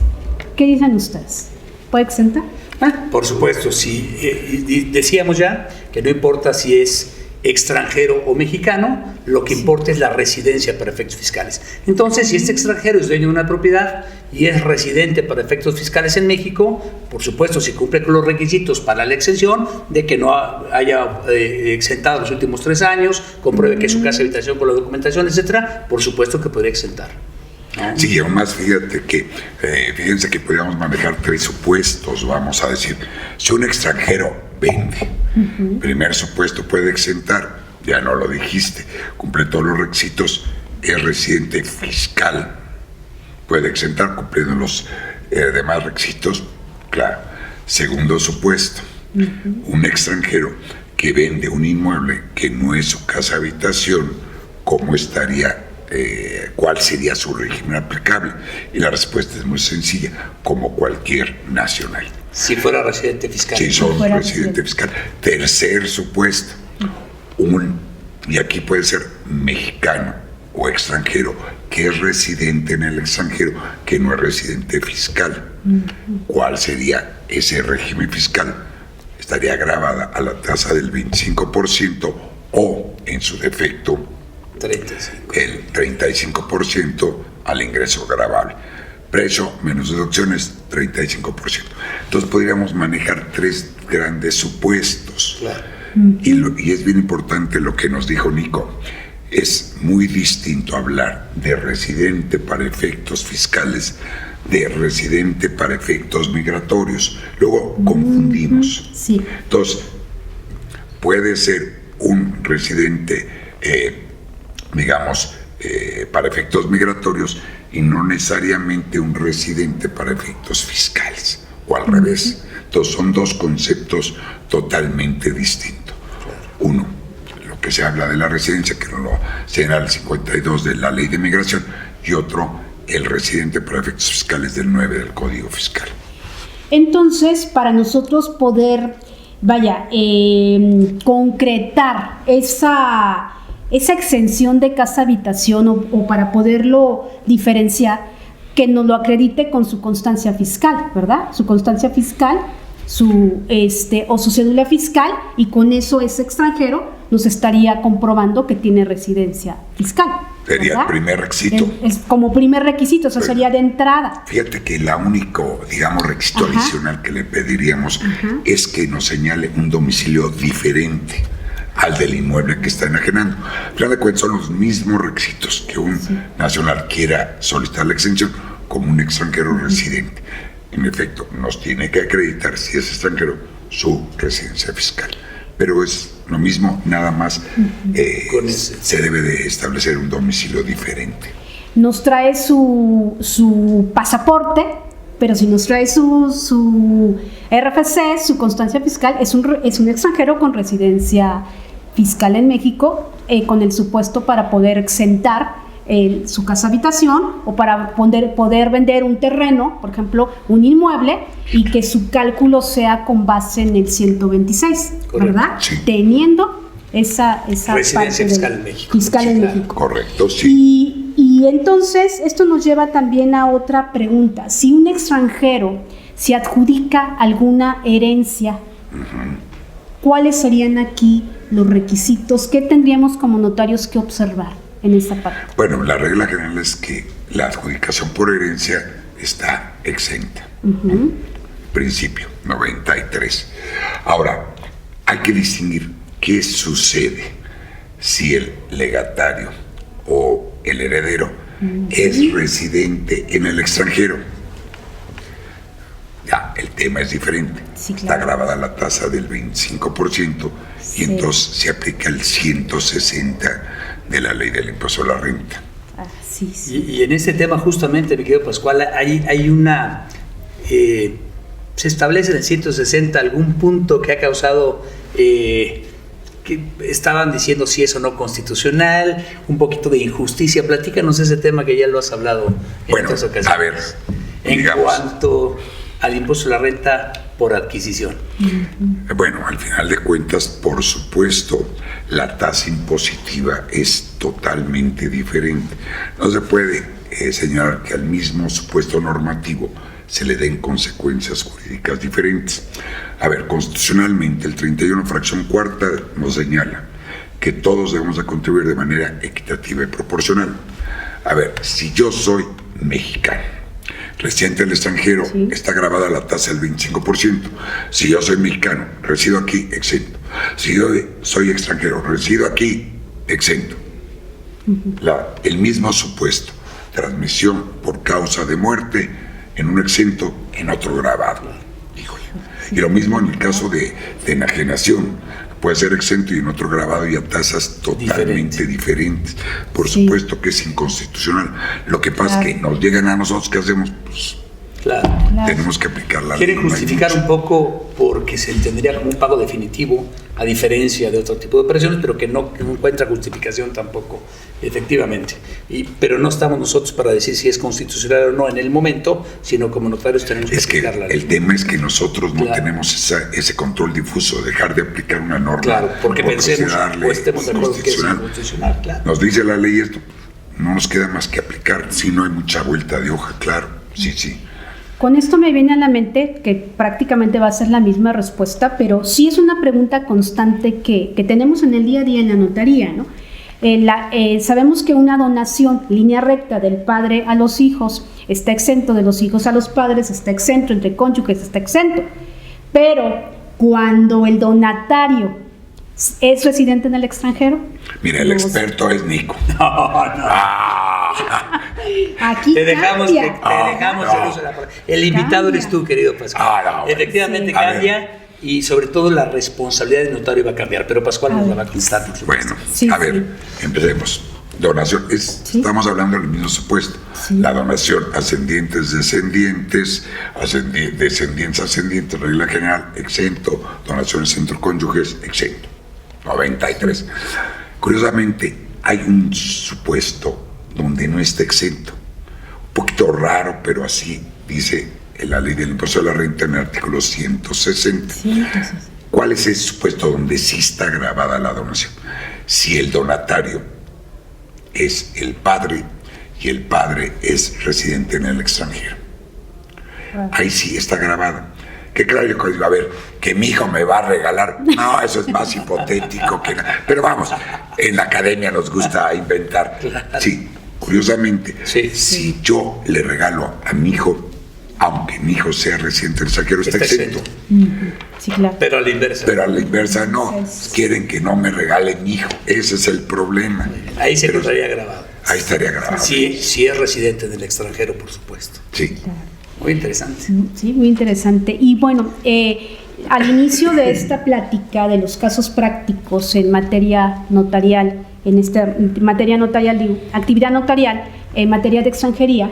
¿Qué dicen ustedes? ¿Puede exentar? Por supuesto, sí. Decíamos ya que no importa si es extranjero o mexicano, lo que importa es la residencia para efectos fiscales. Entonces, si este extranjero es dueño de una propiedad y es residente para efectos fiscales en México, por supuesto, si cumple con los requisitos para la exención, de que no haya exentado los últimos 3 años, compruebe que su casa habitación con la documentación, etcétera, por supuesto que podría exentar. Sí, además fíjense que podríamos manejar 3 supuestos, vamos a decir. Si un extranjero vende, primer supuesto, puede exentar, ya no lo dijiste, cumple todos los requisitos, es residente fiscal, puede exentar cumpliendo los demás requisitos, claro. Segundo supuesto, un extranjero que vende un inmueble que no es su casa habitación, ¿cómo estaría? ¿Cuál sería su régimen aplicable? Y la respuesta es muy sencilla, como cualquier nacional. Si fuera residente fiscal. Si son residente fiscal. Tercer supuesto, y aquí puede ser mexicano o extranjero, que es residente en el extranjero, que no es residente fiscal. ¿Cuál sería ese régimen fiscal? Estaría gravada a la tasa del 25% o, en su defecto, 35. El 35% al ingreso gravable. Precio menos deducciones, 35%. Entonces podríamos manejar 3 grandes supuestos. Claro. Y es bien importante lo que nos dijo Nico. Es muy distinto hablar de residente para efectos fiscales, de residente para efectos migratorios. Luego confundimos. Sí. Entonces, puede ser un residente para efectos migratorios y no necesariamente un residente para efectos fiscales, o al revés. Entonces son 2 conceptos totalmente distintos. Uno, lo que se habla de la residencia, que no lo señala el 52 de la Ley de Migración, y otro, el residente para efectos fiscales del 9 del Código Fiscal. Entonces, para nosotros poder, concretar esa exención de casa habitación o para poderlo diferenciar, que nos lo acredite con su constancia fiscal, ¿verdad? Su constancia fiscal, o su cédula fiscal, y con eso ese extranjero nos estaría comprobando que tiene residencia fiscal. Sería ¿verdad? El primer requisito. Es como primer requisito, eso sería de entrada. Fíjate que el único, requisito adicional que le pediríamos es que nos señale un domicilio diferente al del inmueble que está enajenando. Al final de cuentas son los mismos requisitos que un nacional quiera solicitar la exención como un extranjero residente. En efecto, nos tiene que acreditar, si es extranjero, su residencia fiscal. pero es lo mismo, nada más se debe de establecer un domicilio diferente. Nos trae su pasaporte, pero si nos trae su RFC, su constancia fiscal, es un extranjero con residencia fiscal en México, con el supuesto para poder exentar su casa habitación o para poder vender un terreno, por ejemplo, un inmueble, y que su cálculo sea con base en el 126, correcto, ¿verdad? Sí. Teniendo esa residencia parte fiscal en México. Fiscal en claro. México. Correcto, sí. Y entonces esto nos lleva también a otra pregunta. Si un extranjero se adjudica alguna herencia, ¿cuáles serían aquí los requisitos? ¿Qué tendríamos como notarios que observar en esta parte? Bueno, la regla general es que la adjudicación por herencia está exenta. Principio 93. Ahora, hay que distinguir qué sucede si el legatario o el heredero es residente en el extranjero. Ya, el tema es diferente. Sí, claro. Está grabada la tasa del 25% y entonces se aplica el 160 de la ley del impuesto a la renta. Sí. Y en este tema justamente, mi querido Pascual, hay una... se establece en el 160 algún punto que ha causado... que estaban diciendo si es o no constitucional, un poquito de injusticia. Platícanos ese tema que ya lo has hablado en otras ocasiones. A ver, en cuanto al impuesto a la renta por adquisición. Bueno, al final de cuentas, por supuesto, la tasa impositiva es totalmente diferente. No se puede señalar que al mismo supuesto normativo se le den consecuencias jurídicas diferentes. A ver, constitucionalmente, el 31 fracción cuarta nos señala que todos debemos de contribuir de manera equitativa y proporcional. A ver, si yo soy mexicano, residente del extranjero, está grabada la tasa del 25%. Si yo soy mexicano, resido aquí, exento. Si yo soy extranjero, resido aquí, exento. El mismo supuesto, transmisión por causa de muerte, en un exento, en otro grabado. Híjole. Y lo mismo en el caso de enajenación, puede ser exento y en otro grabado y a tasas totalmente diferentes. Por supuesto que es inconstitucional. Lo que pasa es que nos llegan a nosotros, ¿qué hacemos? Pues tenemos que aplicar la ley. Quieren justificar un poco porque se entendería como un pago definitivo, a diferencia de otro tipo de operaciones, pero que no encuentra justificación tampoco, efectivamente. Pero no estamos nosotros para decir si es constitucional o no en el momento, sino como notarios tenemos que aplicar la ley. El tema es que nosotros no tenemos ese control difuso, dejar de aplicar una norma. Claro, porque pensemos o estemos de acuerdo que es inconstitucional. Claro. Nos dice la ley esto, no nos queda más que aplicar, si no hay mucha vuelta de hoja, claro, sí. Con esto me viene a la mente que prácticamente va a ser la misma respuesta, pero sí es una pregunta constante que tenemos en el día a día en la notaría, ¿no? Sabemos que una donación línea recta del padre a los hijos está exento, de los hijos a los padres está exento, entre cónyuges está exento, pero cuando el donatario es residente en el extranjero... Mira, el experto es Nico. Aquí te dejamos el uso de la palabra. El invitado eres tú, querido Pascual. Efectivamente cambia, y sobre todo la responsabilidad del notario va a cambiar, pero Pascual nos la va a contar. Bueno, empecemos. Donación, estamos hablando del mismo supuesto. La donación, ascendientes, descendientes, ascendientes, regla general, exento. Donaciones entre cónyuges, exento. 93. Curiosamente, hay un supuesto donde no está exento. Un poquito raro, pero así dice la ley del impuesto a la renta en el artículo 160. ¿Cuál es ese supuesto donde sí está grabada la donación? Si el donatario es el padre y el padre es residente en el extranjero. Ahí sí está grabado. Que claro, yo digo, a ver, que mi hijo me va a regalar. No, eso es más hipotético que nada. Pero vamos, en la academia nos gusta inventar. Sí, curiosamente, si yo le regalo a mi hijo, aunque mi hijo sea residente extranjero, está exento. Sí, claro. Pero a la inversa. Pero a la inversa no. Quieren que no me regale mi hijo. Ese es el problema. Ahí se estaría grabado. Ahí estaría grabado. Sí, es residente del extranjero, por supuesto. Sí. Claro. Muy interesante. Sí, muy interesante. Y bueno, al inicio de esta plática de los casos prácticos en materia notarial, actividad notarial, en materia de extranjería,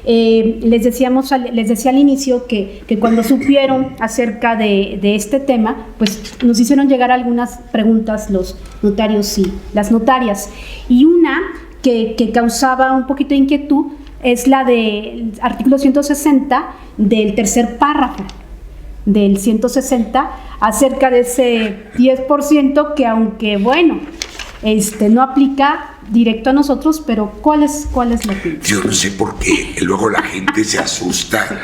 les decía al inicio que cuando supieron acerca de este tema, pues nos hicieron llegar algunas preguntas los notarios y las notarias, y una que causaba un poquito de inquietud es la del artículo 160 del tercer párrafo del 160 acerca de ese 10% que, aunque bueno, no aplica directo a nosotros, pero ¿cuál es la opinión? Yo no sé por qué luego la gente se asusta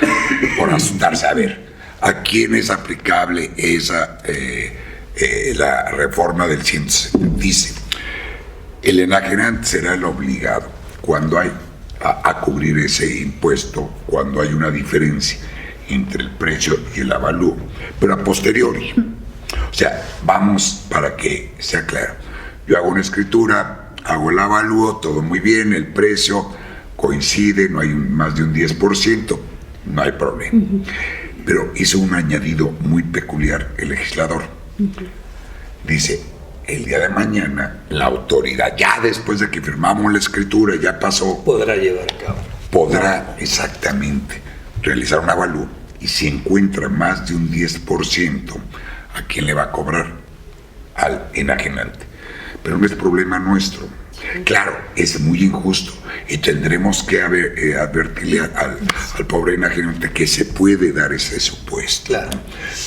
por asustarse. A ver, ¿a quién es aplicable esa la reforma del 160? Dice, el enajenante será el obligado cuando hay a cubrir ese impuesto, cuando hay una diferencia entre el precio y el avalúo, pero a posteriori. O sea, vamos para que sea claro. Yo hago una escritura, hago el avalúo, todo muy bien, el precio coincide, no hay más de un 10%, no hay problema. Pero hizo un añadido muy peculiar el legislador. Dice, el día de mañana la autoridad, ya después de que firmamos la escritura, ya pasó, podrá llevar a cabo. Podrá exactamente realizar un avalúo, y si encuentra más de un 10%, ¿a quién le va a cobrar? Al enajenante. Pero no es problema nuestro. Claro, es muy injusto y tendremos que advertirle al pobre enajenante que se puede dar ese supuesto. Claro.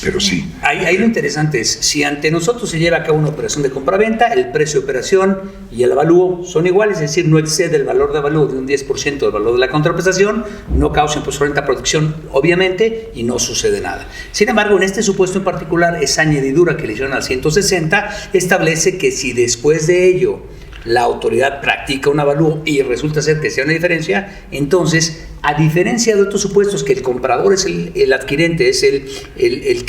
Pero sí. Ahí lo interesante es, si ante nosotros se lleva a cabo una operación de compraventa, el precio de operación y el avalúo son iguales, es decir, no excede el valor de avalúo de un 10% del valor de la contraprestación, no causa impuesto sobre renta protección, obviamente, y no sucede nada. Sin embargo, en este supuesto en particular, esa añadidura que le hicieron al 160 establece que si después de ello la autoridad practica un avalúo y resulta ser que sea una diferencia, entonces, a diferencia de otros supuestos que el comprador es el adquirente, es el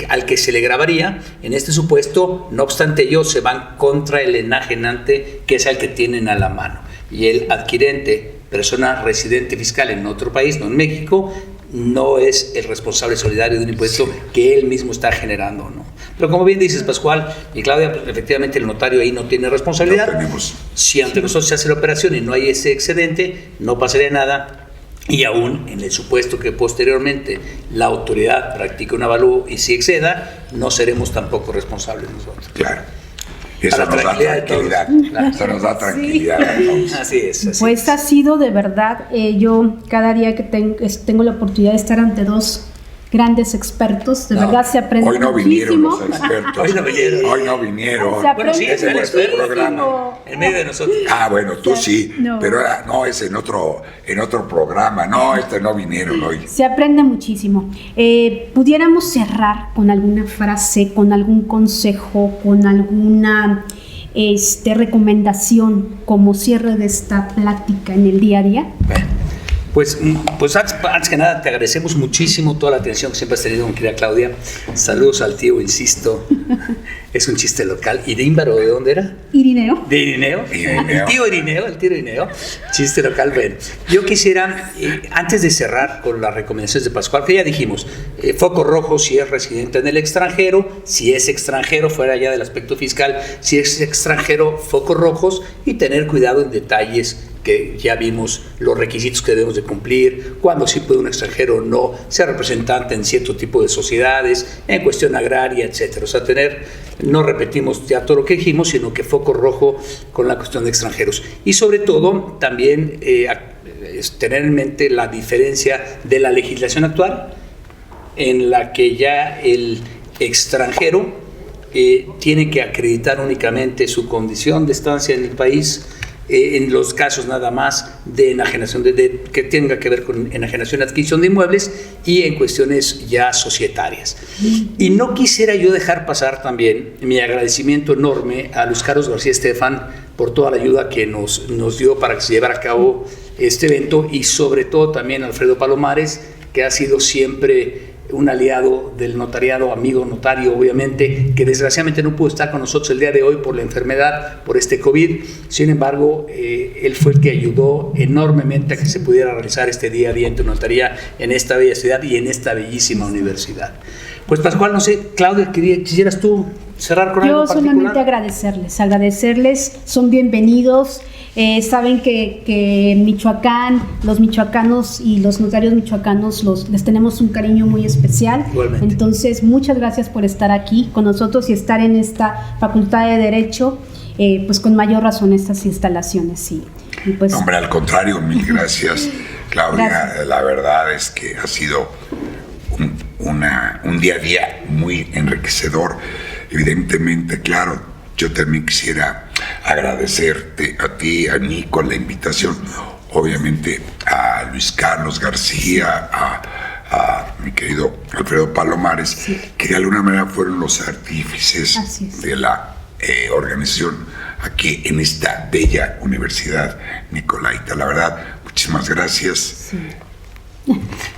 al que se le grabaría, en este supuesto, no obstante ellos se van contra el enajenante, que es el que tienen a la mano. Y el adquirente, persona residente fiscal en otro país, no en México, no es el responsable solidario de un impuesto que él mismo está generando, ¿no? Pero como bien dices, Pascual y Claudia, pues, efectivamente el notario ahí no tiene responsabilidad. No tenemos. Si ante nosotros se hace la operación y no hay ese excedente, no pasaría nada. Y aún en el supuesto que posteriormente la autoridad practique un avalúo y si exceda, no seremos tampoco responsables nosotros. Claro. Eso nos da tranquilidad. Claro. Eso nos da tranquilidad. Sí. Así es. Pues ha sido de verdad, yo cada día que tengo la oportunidad de estar ante dos grandes expertos, de verdad se aprende muchísimo. Hoy no vinieron los expertos. Hoy no vinieron. Se aprende sí, es muchísimo. el programa, en medio de nosotros. Bueno, tú sí, no. Pero no, es en otro programa. No, no vinieron hoy. Se aprende muchísimo. Pudiéramos cerrar con alguna frase, con algún consejo, con alguna recomendación como cierre de esta plática en el día a día. Pues antes que nada te agradecemos muchísimo toda la atención que siempre has tenido, mi querida Claudia. Saludos al tío, insisto, es un chiste local. ¿Irímbaro de dónde era? Irineo. De Irineo. El tío Irineo, chiste local. Bueno, yo quisiera, antes de cerrar con las recomendaciones de Pascual, que ya dijimos, foco rojo si es residente en el extranjero, si es extranjero, fuera ya del aspecto fiscal, si es extranjero, focos rojos, y tener cuidado en detalles que ya vimos los requisitos que debemos de cumplir, cuándo sí puede un extranjero o no ser representante en cierto tipo de sociedades, en cuestión agraria, etcétera. O sea, no repetimos ya todo lo que dijimos, sino que foco rojo con la cuestión de extranjeros. Y sobre todo, también tener en mente la diferencia de la legislación actual, en la que ya el extranjero tiene que acreditar únicamente su condición de estancia en el país, en los casos nada más de enajenación, que tenga que ver con enajenación, adquisición de inmuebles y en cuestiones ya societarias. Y no quisiera yo dejar pasar también mi agradecimiento enorme a Luis Carlos García Estefan por toda la ayuda que nos dio para que se llevara a cabo este evento, y sobre todo también a Alfredo Palomares, que ha sido siempre un aliado del notariado, amigo notario, obviamente, que desgraciadamente no pudo estar con nosotros el día de hoy por la enfermedad, por este COVID. Sin embargo, él fue el que ayudó enormemente a que se pudiera realizar este día a día en tu notaría en esta bella ciudad y en esta bellísima universidad. Pues Pascual, no sé, Claudia, quisieras tú cerrar con algo Yo particular. solamente agradecerles, son bienvenidos. Saben que en Michoacán, los michoacanos y los notarios michoacanos les tenemos un cariño muy especial. Igualmente. Entonces, muchas gracias por estar aquí con nosotros y estar en esta Facultad de Derecho, pues con mayor razón estas instalaciones. Y pues, Hombre, al contrario, mil gracias, Claudia. Gracias. La verdad es que ha sido un día a día muy enriquecedor. Evidentemente, claro, yo también quisiera agradecerte a ti, a mí, con la invitación, obviamente a Luis Carlos García, a mi querido Alfredo Palomares, Sí. que de alguna manera fueron los artífices Así es. de la organización aquí en esta bella universidad Nicolaita. La verdad, muchísimas gracias.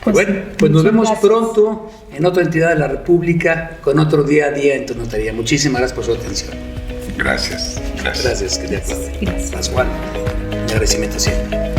pues, Bueno, pues nos muchas vemos gracias. pronto en otra entidad de la República con otro día a día en tu notaría. Muchísimas gracias por su atención. Gracias. Gracias, querida Claudia. Gracias. Pascual, mi agradecimiento siempre.